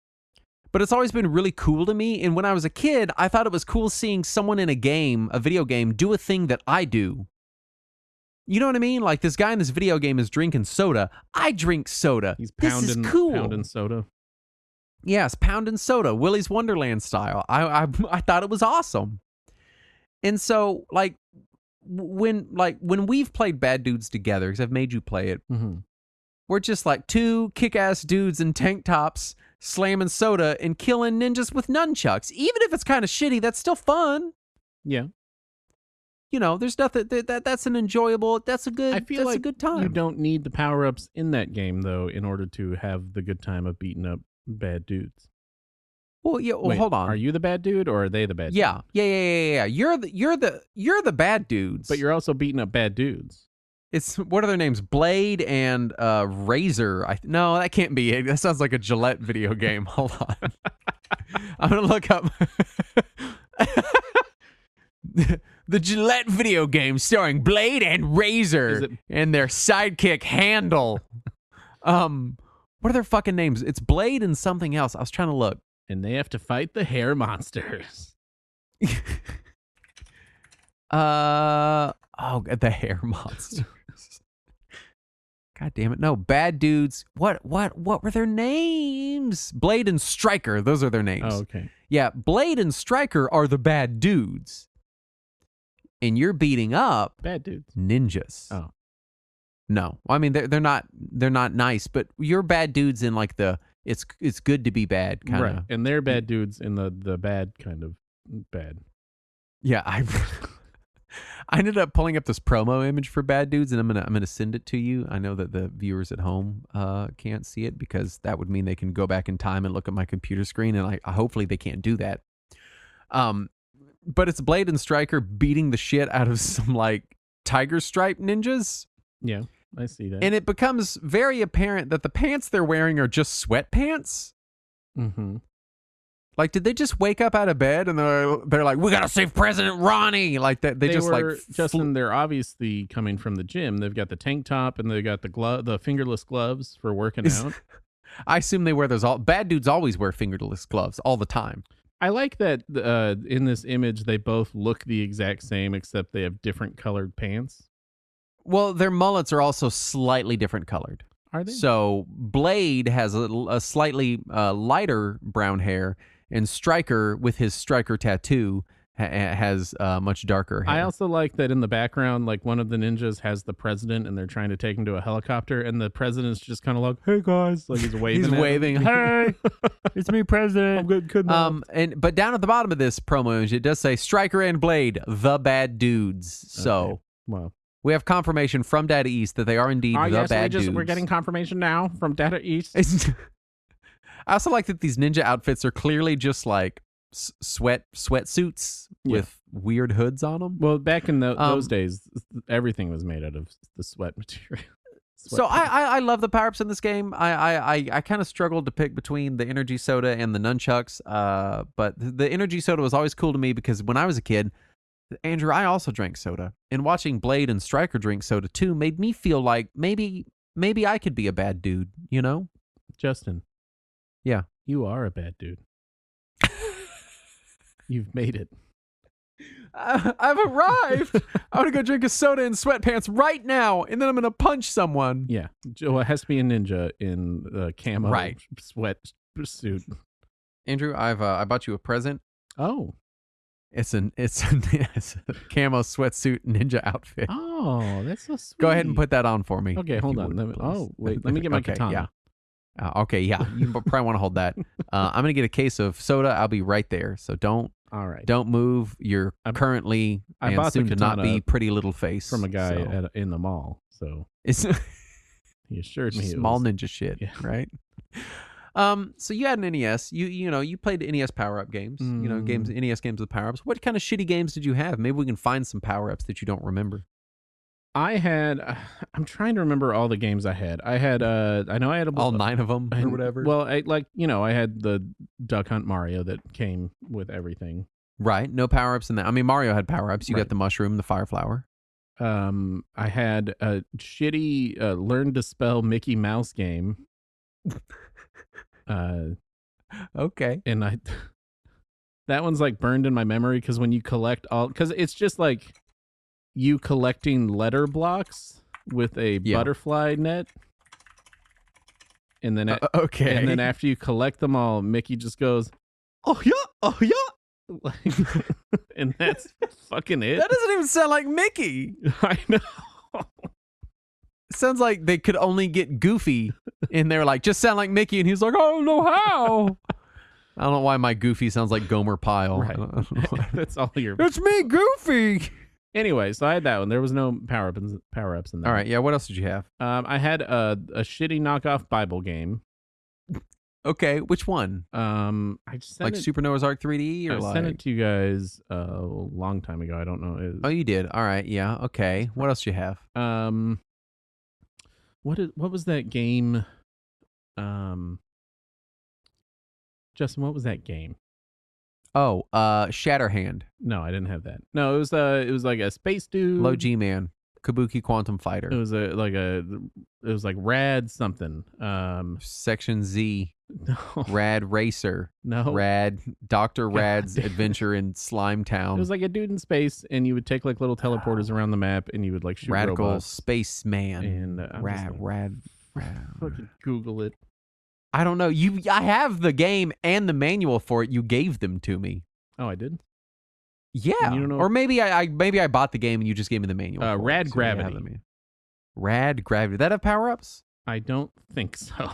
but it's always been really cool to me. And when I was a kid, I thought it was cool seeing someone in a video game, do a thing that I do. You know what I mean? Like, this guy in this video game is drinking soda. I drink soda. He's pounding, this is cool. Pounding soda. Yes, pounding soda, Willy's Wonderland style. I thought it was awesome. And so, like when we've played Bad Dudes together, because I've made you play it, we're just like two kick-ass dudes in tank tops slamming soda and killing ninjas with nunchucks. Even if it's kind of shitty, that's still fun. Yeah. You know, there's nothing that's an enjoyable. That's a good. I feel like a good time. You don't need the power-ups in that game though, in order to have the good time of beating up bad dudes. Well, yeah. Well, wait, hold on. Are you the bad dude or are they the bad? Yeah, yeah. You're the bad dudes. But you're also beating up bad dudes. It's what are their names? Blade and Razor. No, that can't be it. That sounds like a Gillette video game. Hold on. I'm gonna look up. The Gillette video game starring Blade and Razor and their sidekick Handle. What are their fucking names? It's Blade and something else. I was trying to look. And they have to fight the hair monsters. The hair monsters. God damn it. No, Bad Dudes. What were their names? Blade and Stryker. Those are their names. Oh, okay. Yeah, Blade and Stryker are the bad dudes. And you're beating up bad dudes. Ninjas. Oh. No. I mean they're not nice, but you're bad dudes in like the it's good to be bad kind of. Right. And they're bad dudes in the bad kind of bad. Yeah, I ended up pulling up this promo image for Bad Dudes, and I'm gonna send it to you. I know that the viewers at home can't see it because that would mean they can go back in time and look at my computer screen, and I hopefully they can't do that. But it's Blade and Stryker beating the shit out of some like tiger stripe ninjas. Yeah, I see that. And it becomes very apparent that the pants they're wearing are just sweatpants. Mm-hmm. Like, did they just wake up out of bed and they're like, we gotta save President Ronnie? Like that, they just were, like Justin. They're obviously coming from the gym. They've got the tank top and they've got the fingerless gloves for working out. I assume they wear those. Bad Dudes always wear fingerless gloves all the time. I like that in this image they both look the exact same except they have different colored pants. Well, their mullets are also slightly different colored. Are they? So Blade has a slightly lighter brown hair, and Stryker, with his Stryker tattoo, has much darker hair. I also like that in the background, like one of the ninjas has the president, and they're trying to take him to a helicopter, and the president's just kind of like, "Hey guys," like he's waving. He's waving. Hey, it's me, president. I'm good. But down at the bottom of this promo image, it does say Stryker and Blade, the Bad Dudes. So, okay. Well, we have confirmation from Data East that they are indeed the Bad Dudes. We're getting confirmation now from Data East. I also like that these ninja outfits are clearly just like sweatsuits with weird hoods on them. Well, back in those days, everything was made out of the sweat material. I love the power-ups in this game. I kind of struggled to pick between the energy soda and the nunchucks, but the energy soda was always cool to me because when I was a kid, Andrew, I also drank soda, and watching Blade and Stryker drink soda too made me feel like maybe I could be a bad dude, you know? Justin. Yeah. You are a bad dude. You've made it. I've arrived. I'm going to go drink a soda in sweatpants right now, and then I'm going to punch someone. Yeah. Well, it has to be a ninja in a camo sweat suit. Andrew, I bought you a present. Oh. It's a camo sweatsuit ninja outfit. Oh, that's so sweet. Go ahead and put that on for me. Okay, hold on. Let me get my katana. Yeah. You probably want to hold that. I'm going to get a case of soda. I'll be right there. So don't move. You're currently and soon to not be pretty little face. From a guy in the mall. So he assured me small ninja shit, right? So you had an NES. You played NES power-up games. NES games with power-ups. What kind of shitty games did you have? Maybe we can find some power-ups that you don't remember. I'm trying to remember all the games I had. I know I had all 9 of them or whatever. Well, I had the Duck Hunt Mario that came with everything. Right. No power-ups in that. I mean, Mario had power-ups. You got the mushroom, the fire flower. I had a shitty Learn to Spell Mickey Mouse game. Okay. And that one's like burned in my memory because when you collect because it's just like you collecting letter blocks with a butterfly net. And then and then after you collect them all, Mickey just goes, "Oh yeah." And that's fucking it. That doesn't even sound like Mickey. I know. It sounds like they could only get Goofy in there, like, just sound like Mickey, and he's like, I don't know how. I don't know why my Goofy sounds like Gomer Pyle. Right. That's all your... It's me, Goofy! Anyway, so I had that one. There was no power-ups in there. All right, yeah, what else did you have? I had a shitty knockoff Bible game. Okay, which one? I just sent Super Noah's Ark 3D? Or I sent it to you guys a long time ago. I don't know. Oh, you did? All right, yeah, okay. What else do you have? What was that game? Justin, what was that game? Oh, Shatterhand. No, I didn't have that. No, it was like a space dude. Low G-Man. Kabuki Quantum Fighter. It was like Rad something. Section Z. No. Rad Racer. No. Rad Dr. Rad's Adventure in Slime Town. It was like a dude in space, and you would take like little teleporters around the map, and you would like shoot Radical robots. Spaceman. And Rad. Fucking Google it. I don't know. I have the game and the manual for it. You gave them to me. Oh, I did? Yeah. You don't know? Or maybe I bought the game and you just gave me the manual. Rad Gravity. Rad Gravity. Did that have power-ups? I don't think so.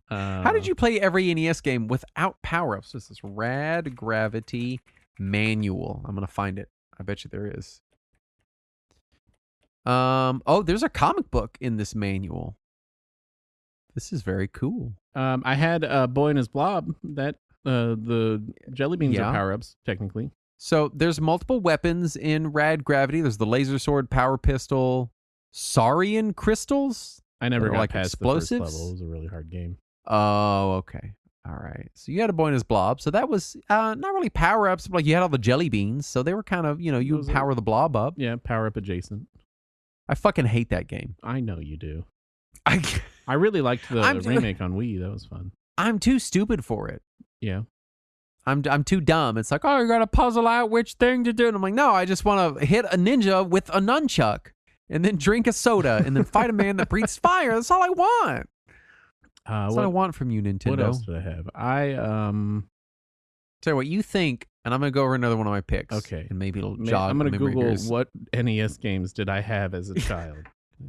How did you play every NES game without power-ups? This is Rad Gravity manual. I'm going to find it. I bet you there is. There's a comic book in this manual. This is very cool. I had Boy and His Blob. That the jelly beans are power-ups, technically. So there's multiple weapons in Rad Gravity. There's the laser sword, power pistol, Saurian crystals. I never got like past explosives. the first level. It was a really hard game. Oh, okay. All right. So you had a Boy and His Blob. So that was not really power-ups, but like you had all the jelly beans. So they were kind of, you would power the blob up. Yeah, power-up adjacent. I fucking hate that game. I know you do. I really liked the remake on Wii. That was fun. I'm too stupid for it. Yeah. I'm too dumb. It's like, oh, you got to puzzle out which thing to do. And I'm like, no, I just want to hit a ninja with a nunchuck and then drink a soda and then fight a man that breathes fire. That's all I want. That's what I want from you, Nintendo. What else did I have? Tell you what, you think, and I'm going to go over another one of my picks. Okay. And maybe it'll jog. I'm going to Google gears. what NES games did I have as a child.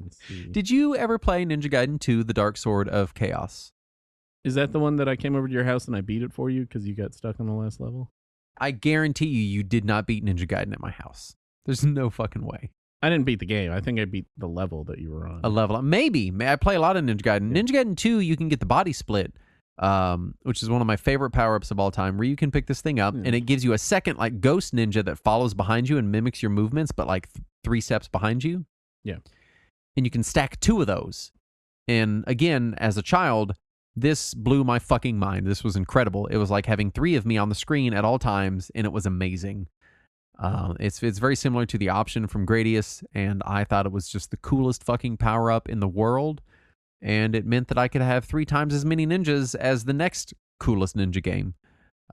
Let's see. Did you ever play Ninja Gaiden 2, The Dark Sword of Chaos? Is that the one that I came over to your house and I beat it for you because you got stuck on the last level? I guarantee you did not beat Ninja Gaiden at my house. There's no fucking way. I didn't beat the game. I think I beat the level that you were on. A level. Maybe. I play a lot of Ninja Gaiden. Yeah. Ninja Gaiden 2, you can get the body split, which is one of my favorite power-ups of all time, where you can pick this thing up, and it gives you a second like ghost ninja that follows behind you and mimics your movements, but like 3 steps behind you. Yeah. And you can stack 2 of those. And again, as a child, this blew my fucking mind. This was incredible. It was like having 3 of me on the screen at all times, and it was amazing. It's very similar to the option from Gradius, and I thought it was just the coolest fucking power-up in the world. And it meant that I could have 3 times as many ninjas as the next coolest ninja game.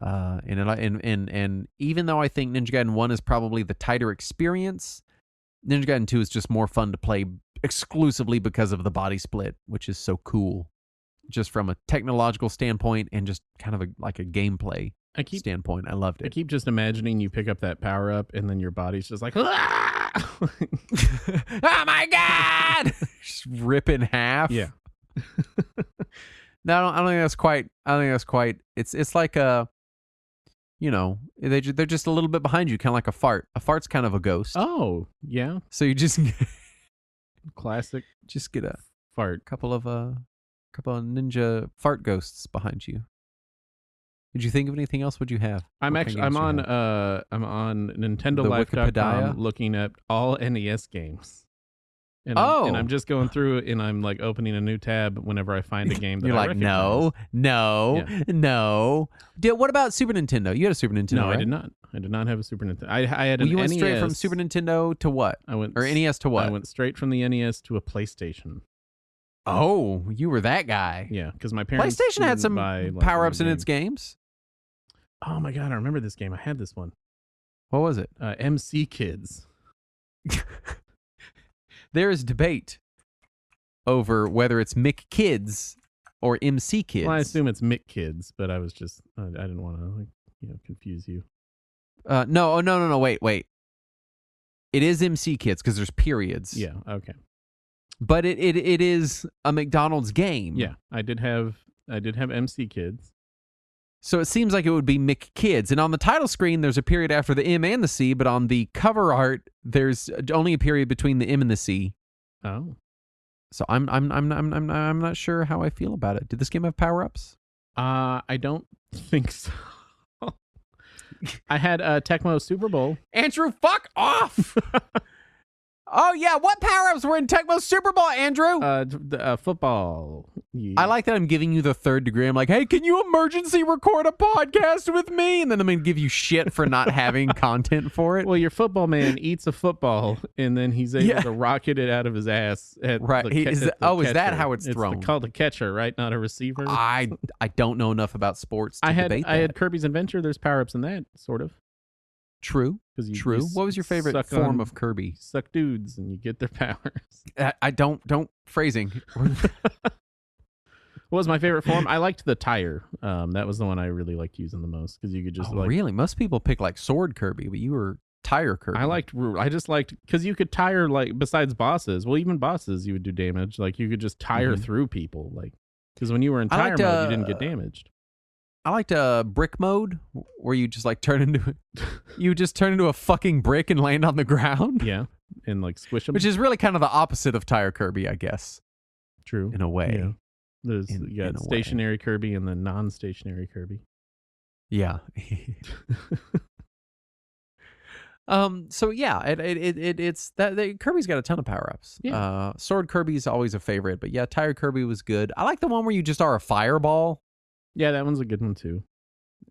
And even though I think Ninja Gaiden 1 is probably the tighter experience, Ninja Gaiden 2 is just more fun to play exclusively because of the body split, which is so cool. Just from a technological standpoint and just kind of like a gameplay standpoint. I loved it. I keep just imagining you pick up that power up and then your body's just like, ah! Oh my God! Just rip in half. Yeah. No, I don't think that's quite. It's like they're just a little bit behind you, kind of like a fart. A fart's kind of a ghost. Oh, yeah. So you just classic. Just get a fart. Couple of ninja fart ghosts behind you. Did you think of anything else? What'd you have? I'm on NintendoLife.com looking at all NES games. And I'm just going through and I'm like opening a new tab whenever I find a game that You're I like, recognize. no. What about Super Nintendo? You had a Super Nintendo, No, right? I did not. I did not have a Super Nintendo. I had an you went NES. straight from Super Nintendo to what? NES to what? I went straight from the NES to a PlayStation. Oh, you were that guy. Yeah, because my parents PlayStation had some power-ups in its games. Oh my God, I remember this game. I had this one. What was it? MC Kids. There is debate over whether it's Mick Kids or MC Kids. Well, I assume it's Mick Kids, but I was just I didn't want to confuse you. No. Wait. It is MC Kids because there's periods. Yeah. Okay. But it is a McDonald's game. Yeah, I did have MC Kids. So it seems like it would be Mick Kids. And on the title screen, there's a period after the M and the C, but on the cover art, there's only a period between the M and the C. Oh. So I'm not sure how I feel about it. Did this game have power-ups? I don't think so. I had Tecmo Super Bowl. Andrew, fuck off! Oh, yeah. What power-ups were in Tecmo Super Bowl, Andrew? Football. Yeah. I like that I'm giving you the 3rd degree. I'm like, hey, can you emergency record a podcast with me? And then I'm going to give you shit for not having content for it. Well, your football man eats a football, and then he's able to rocket it out of his ass. Right. Is that how it's thrown? It's called a catcher, right? Not a receiver? I don't know enough about sports to debate that. I had Kirby's Adventure. There's power-ups in that, sort of. True. You what was your favorite form of Kirby? Suck dudes and you get their powers. I don't phrasing. What was my favorite form? I liked the tire. That was the one I really liked using the most because you could just really? Most people pick like sword Kirby, but you were tire Kirby. I just liked because you could tire like besides bosses. Well, even bosses you would do damage. Like you could just tire through people. Like because when you were in tire mode, you didn't get damaged. I liked brick mode, where you just like turn into a fucking brick and land on the ground. Yeah, and like squish them. Which is really kind of the opposite of Tire Kirby, I guess. True. In a way. Yeah. There's you got stationary Kirby and the non-stationary Kirby. Yeah. So yeah, it's that Kirby's got a ton of power-ups. Yeah. Sword Kirby's always a favorite, but yeah, Tire Kirby was good. I like the one where you just are a fireball. Yeah, that one's a good one too.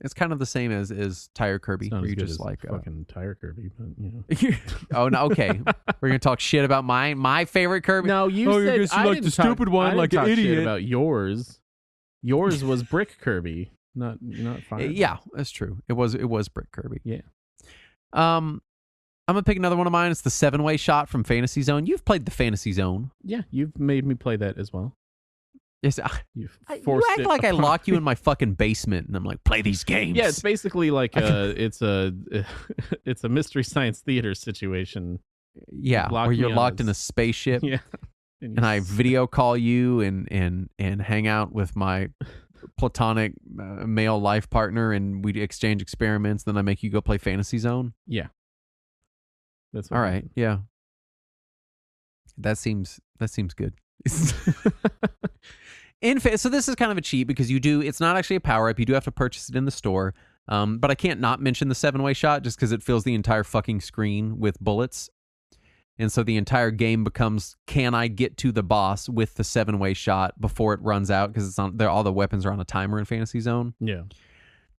It's kind of the same as Tire Kirby, It's not where as you good just as like fucking Tire Kirby, but Oh no, okay. We're gonna talk shit about my favorite Kirby. No, you Oh, said you guess you I like didn't the stupid talk, one I didn't like an talk shit idiot. about yours. Yours was Brick Kirby, not Fire. Yeah, that's true. It was Brick Kirby. Yeah. I'm gonna pick another one of mine. It's the 7-way shot from Fantasy Zone. You've played the Fantasy Zone. Yeah, you've made me play that as well. Yes, You you act like I lock you in my fucking basement and I'm like, play these games. Yeah, it's basically like it's a Mystery Science Theater situation. Yeah, Lock where you're me on locked in a this- spaceship. Yeah, And I video call you and hang out with my platonic male life partner, and we exchange experiments. Then I make you go play Fantasy Zone. Yeah, that's All right. Yeah, that seems good. So this is kind of a cheat because it's not actually a power up. You do have to purchase it in the store. But I can't not mention the 7-way shot just because it fills the entire fucking screen with bullets. And so the entire game becomes, can I get to the boss with the 7-way shot before it runs out? Because it's on there. All the weapons are on a timer in Fantasy Zone. Yeah.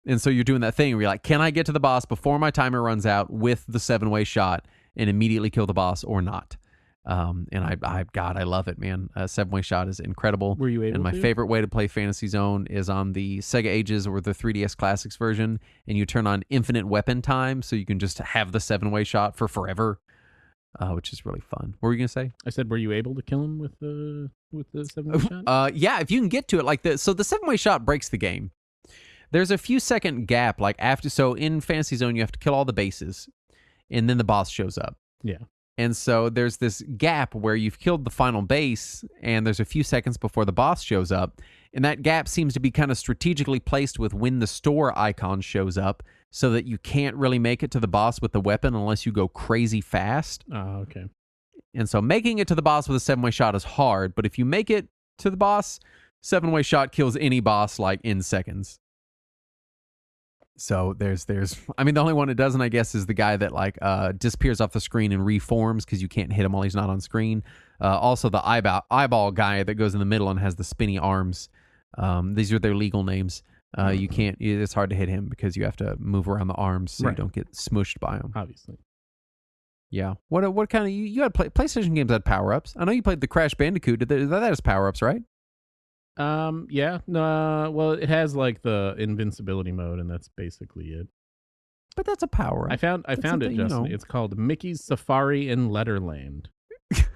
And so you're doing that thing where you're like, can I get to the boss before my timer runs out with the 7-way shot and immediately kill the boss or not? And I love it, man. 7-way shot is incredible. Were you able And my to? favorite way to play Fantasy Zone is on the Sega Ages or the 3DS Classics version, and you turn on infinite weapon time, so you can just have the 7-way shot for forever, which is really fun. What were you gonna say? I said, were you able to kill him with the 7-way shot? Yeah, if you can get to it, like so the 7-way shot breaks the game. There's a few second gap, like after. So in Fantasy Zone, you have to kill all the bases, and then the boss shows up. Yeah. And so there's this gap where you've killed the final base, and there's a few seconds before the boss shows up. And that gap seems to be kind of strategically placed with when the store icon shows up, so that you can't really make it to the boss with the weapon unless you go crazy fast. Oh, okay. And so making it to the boss with a 7-way shot is hard, but if you make it to the boss, 7-way shot kills any boss like in seconds. So there's I mean, the only one it doesn't, I guess, is the guy that like disappears off the screen and reforms because you can't hit him while he's not on screen. Also the eyeball guy that goes in the middle and has the spinny arms. These are their legal names. You can't. It's hard to hit him because you have to move around the arms so Right. you don't get smushed by him. Obviously. Yeah. What kind of you had PlayStation games had power ups? I know you played the Crash Bandicoot. That has power ups, right? Yeah. No. Well, it has like the invincibility mode, and that's basically it. But that's a power up. I found it, something, Justin. you know. It's called Mickey's Safari in Letterland,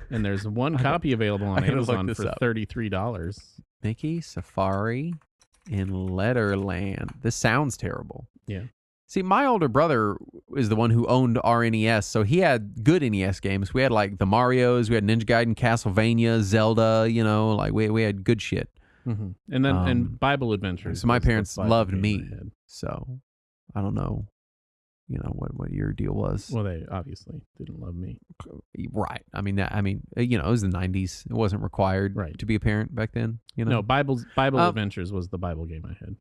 and there's one copy available on I gotta look Amazon this for up. $33. Mickey Safari in Letterland. This sounds terrible. Yeah. See, my older brother is the one who owned our NES, so he had good NES games. We had like the Marios, we had Ninja Gaiden, Castlevania, Zelda. You know, like we had good shit. Mm-hmm. And then and Bible Adventures. So my was the parents Bible loved game me. I had. So I don't know, what your deal was. Well, they obviously didn't love me. Right. I mean, it was the 90s. It wasn't required Right. to be a parent back then. You know. No, Bible Adventures was the Bible game I had.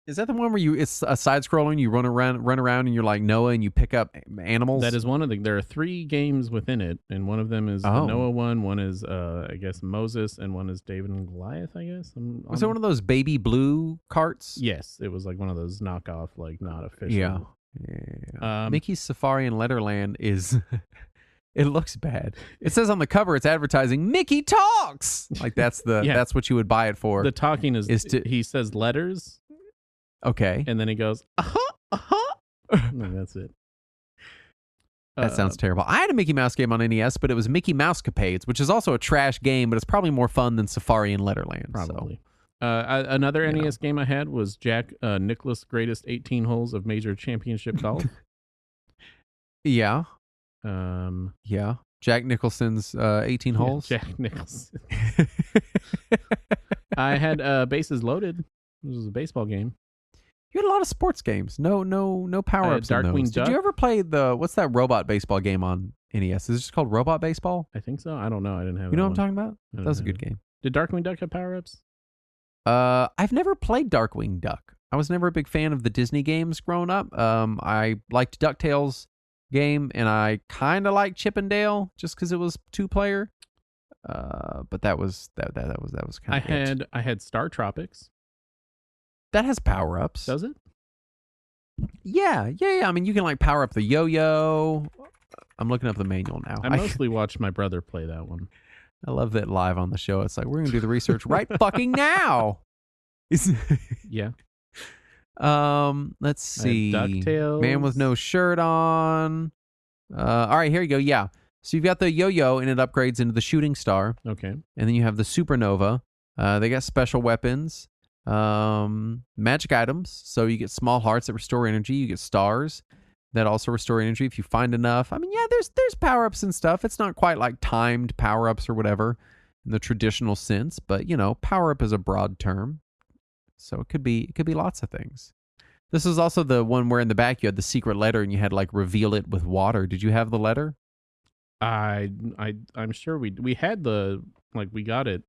Is that the one where it's a side scrolling? You run around, and you're like Noah, and you pick up animals. That is one of there are 3 games within it, and one of them is the Oh. Noah one is I guess Moses, and one is David and Goliath, I guess. Was it one of those baby blue carts? Yes, it was like one of those knockoff, like not official. Yeah. Mickey's Safari in Letterland is. It looks bad. It says on the cover, it's advertising Mickey Talks. Like that's Yeah. that's what you would buy it for. The talking is he says letters, Okay. and then he goes, and that's it. That sounds terrible. I had a Mickey Mouse game on NES, but it was Mickey Mouse Capades, which is also a trash game, but it's probably more fun than Safari in Letterland. Probably. Another You know. NES game I had was Jack Nicklaus' Greatest 18 Holes of Major Championship Golf. Yeah. Um, Yeah. Jack Nicholson's 18 yeah, holes. Jack Nicholson. I had Bases Loaded. This was a baseball game. You had a lot of sports games. No power ups in Darkwing those. Did Duck. you ever play what's that robot baseball game on NES? Is it just called Robot Baseball? I think so. I don't know. I didn't have. You know that what I'm one. talking about? I don't That was a have good it. game. Did Darkwing Duck have power ups? I've never played Darkwing Duck. I was never a big fan of the Disney games growing up. I liked DuckTales game, and I kind of liked Chip and Dale just because it was 2-player. But that was kind of. I had Star Tropics. That has power ups. Does it? Yeah. I mean, you can like power up the yo-yo. I'm looking up the manual now. I mostly watched my brother play that one. I love that live on the show. It's like we're gonna do the research right fucking now. Yeah. Let's see. DuckTales. Man with no shirt on. All right, here you go. Yeah. So you've got the yo-yo, and it upgrades into the shooting star, Okay. and then you have the supernova. They got special weapons, magic items. So you get small hearts that restore energy. You get stars that also restore energy if you find enough. I mean, yeah, there's power-ups and stuff. It's not quite like timed power-ups or whatever in the traditional sense, but power-up is a broad term. So it could be lots of things. This is also the one where in the back you had the secret letter and you had like reveal it with water. Did you have the letter? I'm sure we had we got it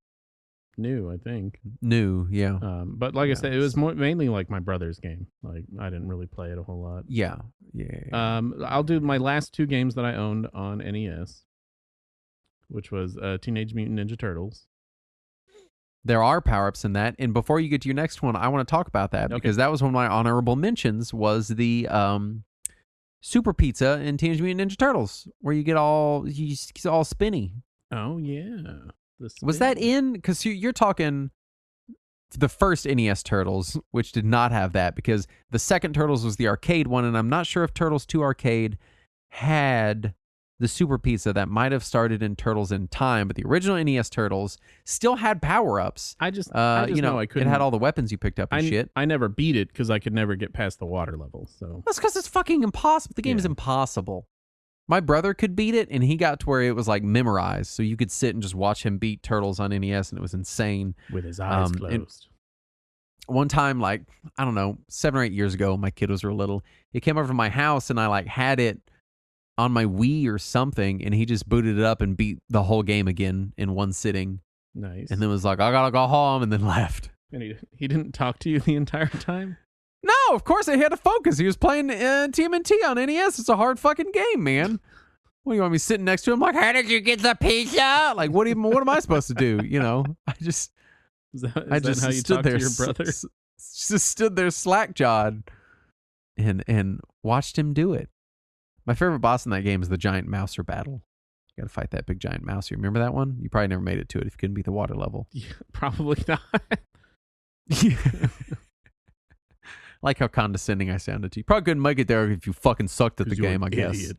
new, I think. New, yeah. But like I said, it was mainly like my brother's game. Like I didn't really play it a whole lot. Yeah. I'll do my last 2 games that I owned on NES, which was Teenage Mutant Ninja Turtles. There are power-ups in that. And before you get to your next one, I want to talk about that because that was one of my honorable mentions was the Super Pizza in Teenage Mutant Ninja Turtles, where you get all spinny. Oh yeah. Was that in? Because you're talking the first NES Turtles, which did not have that, because the second Turtles was the arcade one, and I'm not sure if Turtles 2 Arcade had the Super Pizza. That might have started in Turtles in Time, but the original NES Turtles still had power-ups. I just know I couldn't. It had all the weapons you picked up and shit. I never beat it because I could never get past the water level. So that's because it's fucking impossible. The game is impossible. My brother could beat it, and he got to where it was like memorized, so you could sit and just watch him beat Turtles on NES, and it was insane. With his eyes closed. One time, like, I don't know, 7 or 8 years ago, my kid was real little. He came over to my house, and I like had it on my Wii or something, and he just booted it up and beat the whole game again in one sitting. Nice. And then was like, I gotta go home, and then left. And he didn't talk to you the entire time? No, of course he had to focus. He was playing TMNT on NES. It's a hard fucking game, man. What, you want me sitting next to him like, how did you get the pizza? Like, what am I supposed to do? I just how you talk to your brother? Just stood there slack-jawed and watched him do it. My favorite boss in that game is the giant mouser battle. You got to fight that big giant mouse. You remember that one? You probably never made it to it if you couldn't beat the water level. Yeah, probably not. Like how condescending I sounded to you. Probably couldn't make it there if you fucking sucked at the game, I guess. Idiot.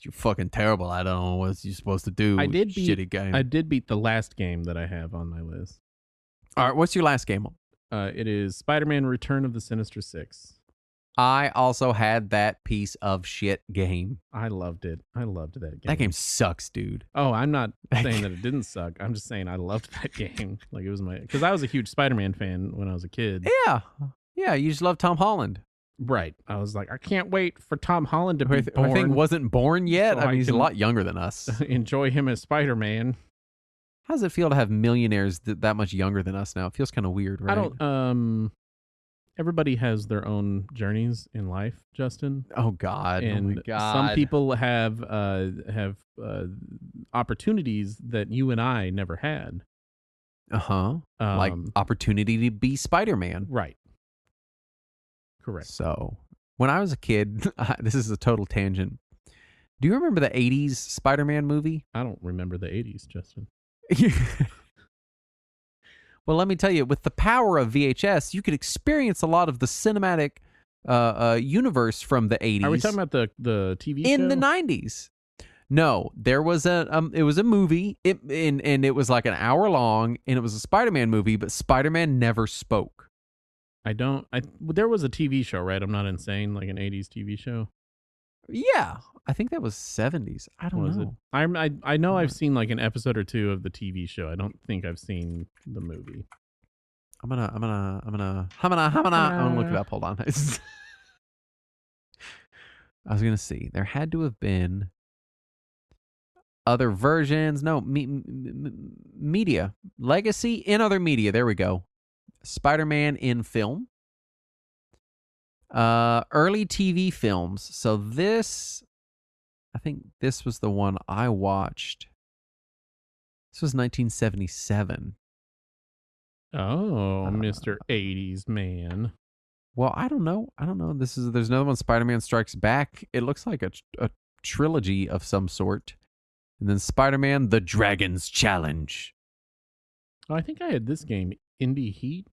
You're fucking terrible. I don't know what you're supposed to do. Shitty game. I did beat the last game that I have on my list. All right, what's your last game? It is Spider-Man Return of the Sinister Six. I also had that piece of shit game. I loved it. I loved that game. That game sucks, dude. Oh, I'm not saying that it didn't suck. I'm just saying I loved that game. Like it was because I was a huge Spider-Man fan when I was a kid. Yeah, you just love Tom Holland. Right. I was like, I can't wait for Tom Holland to be born. I think wasn't born yet. So I mean, he's a lot younger than us. Enjoy him as Spider-Man. How does it feel to have millionaires that much younger than us now? It feels kind of weird, right? I don't. Everybody has their own journeys in life, Justin. Oh God! And oh my God. Some people have opportunities that you and I never had. Like opportunity to be Spider-Man. Right. Correct. So when I was a kid, this is a total tangent. Do you remember the 80s Spider-Man movie? I don't remember the 80s, Justin. Well, let me tell you, with the power of VHS, you could experience a lot of the cinematic universe from the 80s. Are we talking about the TV show? In the 90s. No, there was it was a movie, and it was like an hour long, and it was a Spider-Man movie, but Spider-Man never spoke. There was a TV show, right? I'm not insane, like an 80s TV show. Yeah, I think that was 70s. I don't know. I know I've seen like an episode or two of the TV show. I don't think I've seen the movie. I'm gonna look it up. Hold on. I was gonna see. There had to have been other versions. No, media legacy in other media. There we go. Spider-Man in film. Early TV films. So this, I think this was the one I watched. This was 1977. Oh, Mr. 80s man. Well, I don't know. There's another one, Spider-Man Strikes Back. It looks like a trilogy of some sort. And then Spider-Man: The Dragon's Challenge. Oh, I think I had this game, Indy Heat.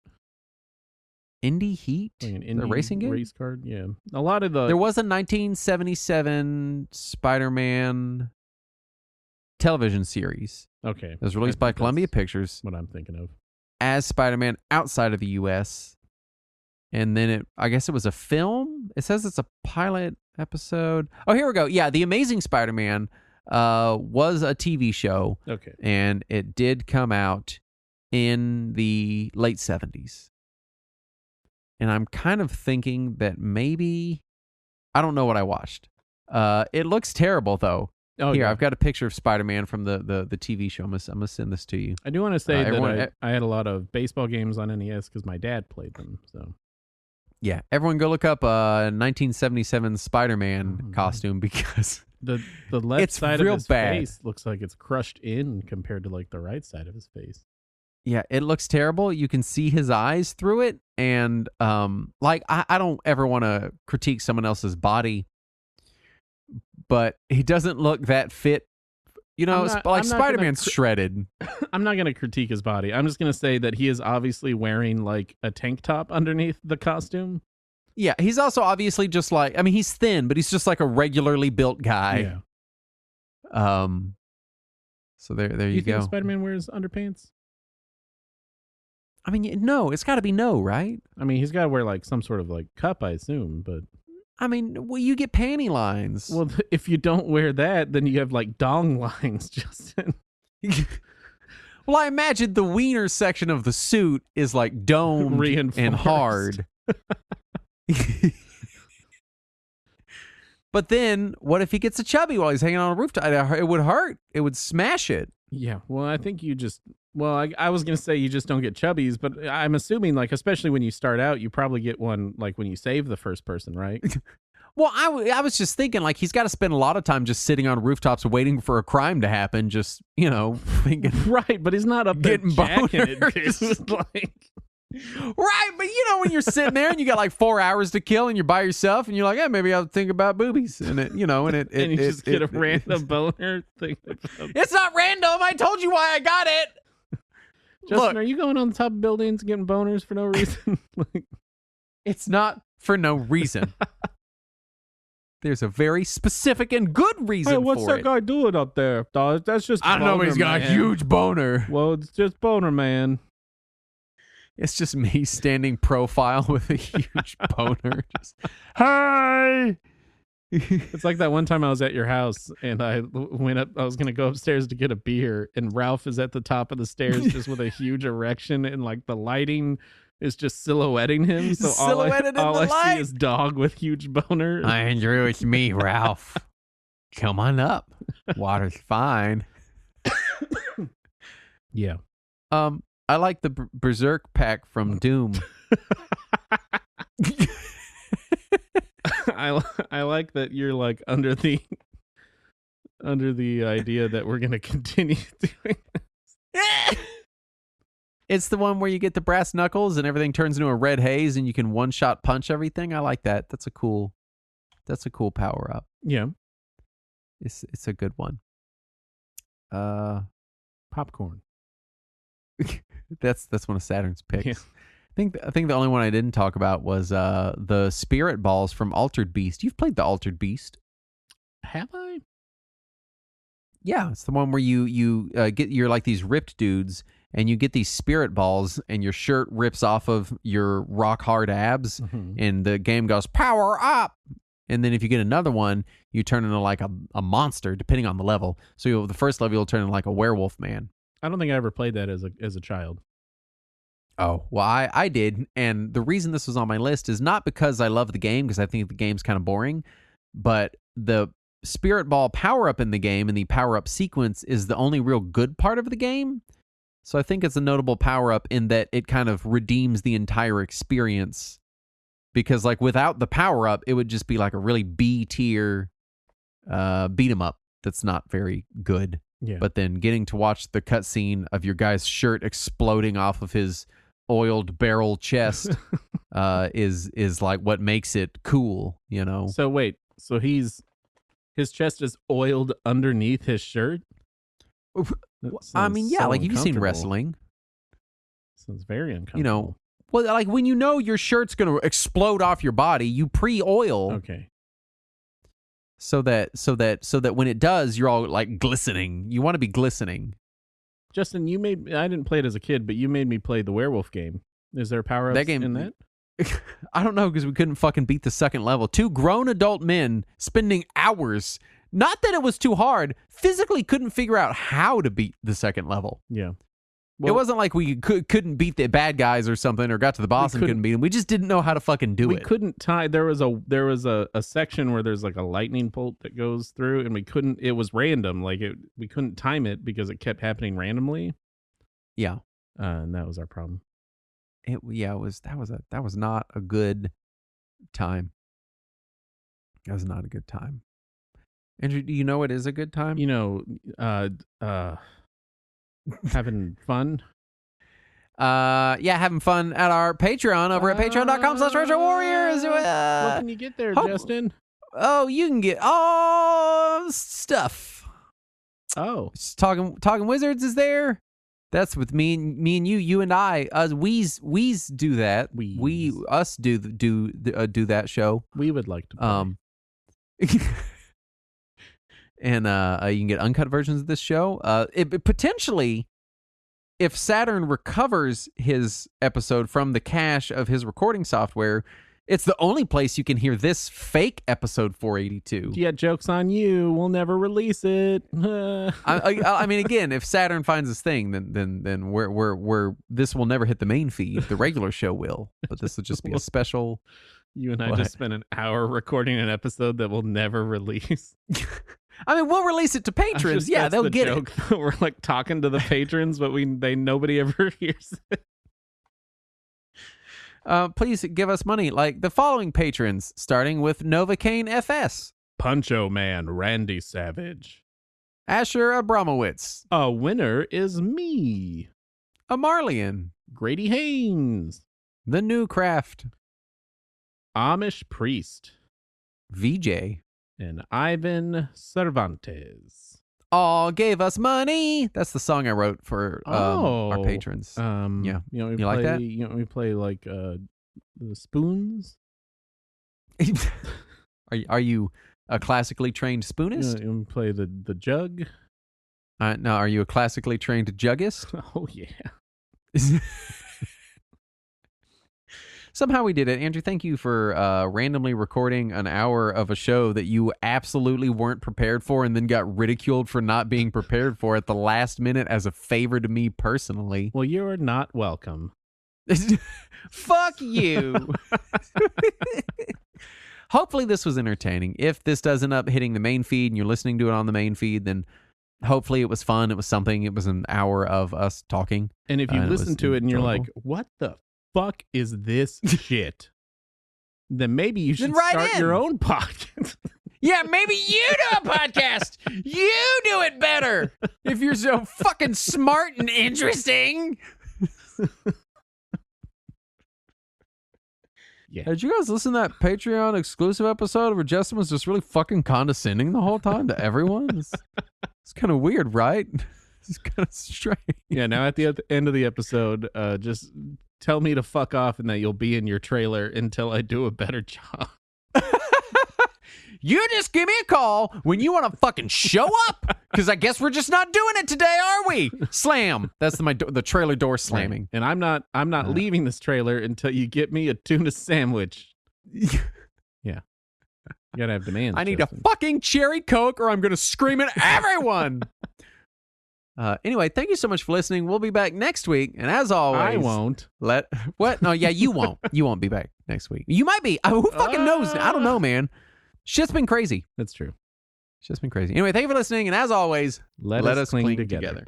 Indie Heat? Like an The Indy racing game? race card. Yeah, a lot of the There was a 1977 Spider-Man television series. Okay, It was released I by think Columbia that's Pictures what I'm thinking of. as Spider-Man outside of the U.S. And then I guess it was a film. It says it's a pilot episode. Oh, here we go. Yeah, The Amazing Spider-Man was a TV show. Okay. And it did come out in the late 70s. And I'm kind of thinking that maybe, I don't know what I watched. It looks terrible, though. Oh, Here, yeah. I've got a picture of Spider-Man from the TV show. I'm gonna send this to you. I do want to say everyone- that I had a lot of baseball games on NES because my dad played them. So Yeah, everyone go look up 1977 Spider-Man Oh, costume because the left It's side real of his bad. face looks like it's crushed in compared to like the right side of his face. yeah, it looks terrible. You can see his eyes through it, and like I don't ever want to critique someone else's body, but he doesn't look that fit. You know, I'm not like gonna Spider-Man's shredded. I'm not going to critique his body. I'm just going to say that he is obviously wearing like a tank top underneath the costume. Yeah, he's also obviously just like, I mean, he's thin, but he's just like a regularly built guy. Yeah. So there You you think go. Spider-Man wears underpants? I mean, no, it's got to be no, right? I mean, he's got to wear like some sort of like cup, I assume. But I mean, well, you get panty lines. well, if you don't wear that, then you have like dong lines, Justin. Well, I imagine the wiener section of the suit is like domed and Reinforced. hard. But then, what if he gets a chubby while he's hanging on a rooftop? It would hurt. It would smash it. Yeah. Well, I think you just. Well, I was gonna say you just don't get chubbies, but I'm assuming like especially when you start out, you probably get one like when you save the first person, right? Well, I was just thinking, like, he's got to spend a lot of time just sitting on rooftops waiting for a crime to happen, just, you know, thinking. Right, but he's not up there Getting jacking it, boners. dude. Like, Right, but you know when you're sitting there and you got like 4 hours to kill and you're by yourself and you're like, yeah, maybe I'll think about boobies and it, you know, and and you just get a random boner thing. It's not random. I told you why I got it. Justin, Look, are you going on the top of buildings getting boners for no reason? Like, it's not for no reason. There's a very specific and good reason hey, what's for that it. guy doing up there? Dog? That's just I don't know, but he's got a man. huge boner. Well, it's just boner, man. It's just me standing profile with a huge boner. Just, hi. It's like that one time I was at your house and I went up. I was gonna go upstairs to get a beer, and Ralph is at the top of the stairs just with a huge erection, and like the lighting is just silhouetting him. So Silhouetted in all the I light. see is dog with huge boner. Hi, Andrew. It's me, Ralph. Come on up. Water's fine. Yeah. I like the Berserk pack from Doom. I like that you're like under the idea that we're gonna continue doing. It's the one where you get the brass knuckles and everything turns into a red haze and you can one-shot punch everything. I like that. That's a cool power up. Yeah. It's a good one. Popcorn. That's one of Saturn's picks. Yeah. I think the only one I didn't talk about was the spirit balls from Altered Beast. You've played the Altered Beast. Have I? Yeah, it's the one where you you're like these ripped dudes and you get these spirit balls and your shirt rips off of your rock hard abs Mhm. and the game goes power up. And then if you get another one, you turn into like a monster depending on the level. So the first level you'll turn into like a werewolf man. I don't think I ever played that as a child. Oh, well, I did. And the reason this was on my list is not because I love the game, because I think the game's kind of boring, but the Spirit Ball power-up in the game and the power-up sequence is the only real good part of the game. So I think it's a notable power-up in that it kind of redeems the entire experience. Because, like, without the power-up, it would just be like a really B-tier beat-em-up that's not very good. Yeah. But then getting to watch the cutscene of your guy's shirt exploding off of his oiled barrel chest is like what makes it cool, you know? So wait, so his chest is oiled underneath his shirt? I mean, yeah, like you've seen wrestling. Sounds very uncomfortable. You know, well, like when you know your shirt's going to explode off your body, you pre-oil. Okay. So that when it does, you're all like glistening. You want to be glistening. Justin, I didn't play it as a kid, but you made me play the werewolf game. Is there power-ups in that? I don't know, because we couldn't fucking beat the second level. Two grown adult men spending hours. Not that it was too hard. Physically couldn't figure out how to beat the second level. Yeah. Well, it wasn't like we couldn't beat the bad guys or something, or got to the boss and couldn't beat them. We just didn't know how to fucking do it. We couldn't tie. There was a section where there's like a lightning bolt that goes through, and we couldn't. It was random. Like we couldn't time it because it kept happening randomly. Yeah, and that was our problem. That was not a good time. That was not a good time. Andrew, do you know what is a good time? You know, having fun. Having fun at our Patreon over at patreon.com/retrowarriors. What can you get there, Justin? Oh, you can get all stuff. Oh, Talking Wizards is there. That's with me and you and I. We's do that. Us do that show. We would like to play. And you can get uncut versions of this show. It potentially, if Saturn recovers his episode from the cache of his recording software, it's the only place you can hear this fake episode 482. Yeah, joke's on you. We'll never release it. I mean, again, if Saturn finds this thing, then we're this will never hit the main feed. The regular show will, but this will just be a special. You and I just spent an hour recording an episode that we'll never release. I mean, we'll release it to patrons. Yeah, they'll get it. We're like talking to the patrons, but nobody ever hears it. Please give us money, like the following patrons, starting with Novocaine FS, Puncho Man, Randy Savage, Asher Abramowitz. A winner is me, Amarlian, Grady Haynes, The New Craft, Amish Priest, VJ, and Ivan Cervantes. All gave us money. That's the song I wrote for our patrons. Yeah, like that? You know, we play like the spoons. Are you a classically trained spoonist? You play the jug. No, are you a classically trained juggist? Oh yeah. Somehow we did it. Andrew, thank you for randomly recording an hour of a show that you absolutely weren't prepared for and then got ridiculed for not being prepared for at the last minute as a favor to me personally. Well, you're not welcome. Fuck you. Hopefully this was entertaining. If this does end up hitting the main feed and you're listening to it on the main feed, then hopefully it was fun. It was something. It was an hour of us talking. And if you listen to it and you're like, what the fuck is this shit? Then maybe you should start your own podcast. Yeah, maybe you do a podcast. You do it better. If you're so fucking smart and interesting. Yeah. Did you guys listen to that Patreon exclusive episode where Justin was just really fucking condescending the whole time to everyone? It's kind of weird, right? It's kind of strange. Yeah, now at the end of the episode, just tell me to fuck off and that you'll be in your trailer until I do a better job. You just give me a call when you want to fucking show up, because I guess we're just not doing it today, are we? Slam. That's the trailer door slamming. Right. And I'm not leaving this trailer until you get me a tuna sandwich. Yeah. You gotta have demands. I need Justin. a fucking cherry Coke or I'm gonna scream at everyone. Anyway, thank you so much for listening. We'll be back next week, and as always, I won't. What? No, yeah, you won't. You won't be back next week. You might be. Who fucking knows? I don't know, man. Shit's been crazy. That's true. Shit's been crazy. Anyway, thank you for listening, and as always, Let us cling together.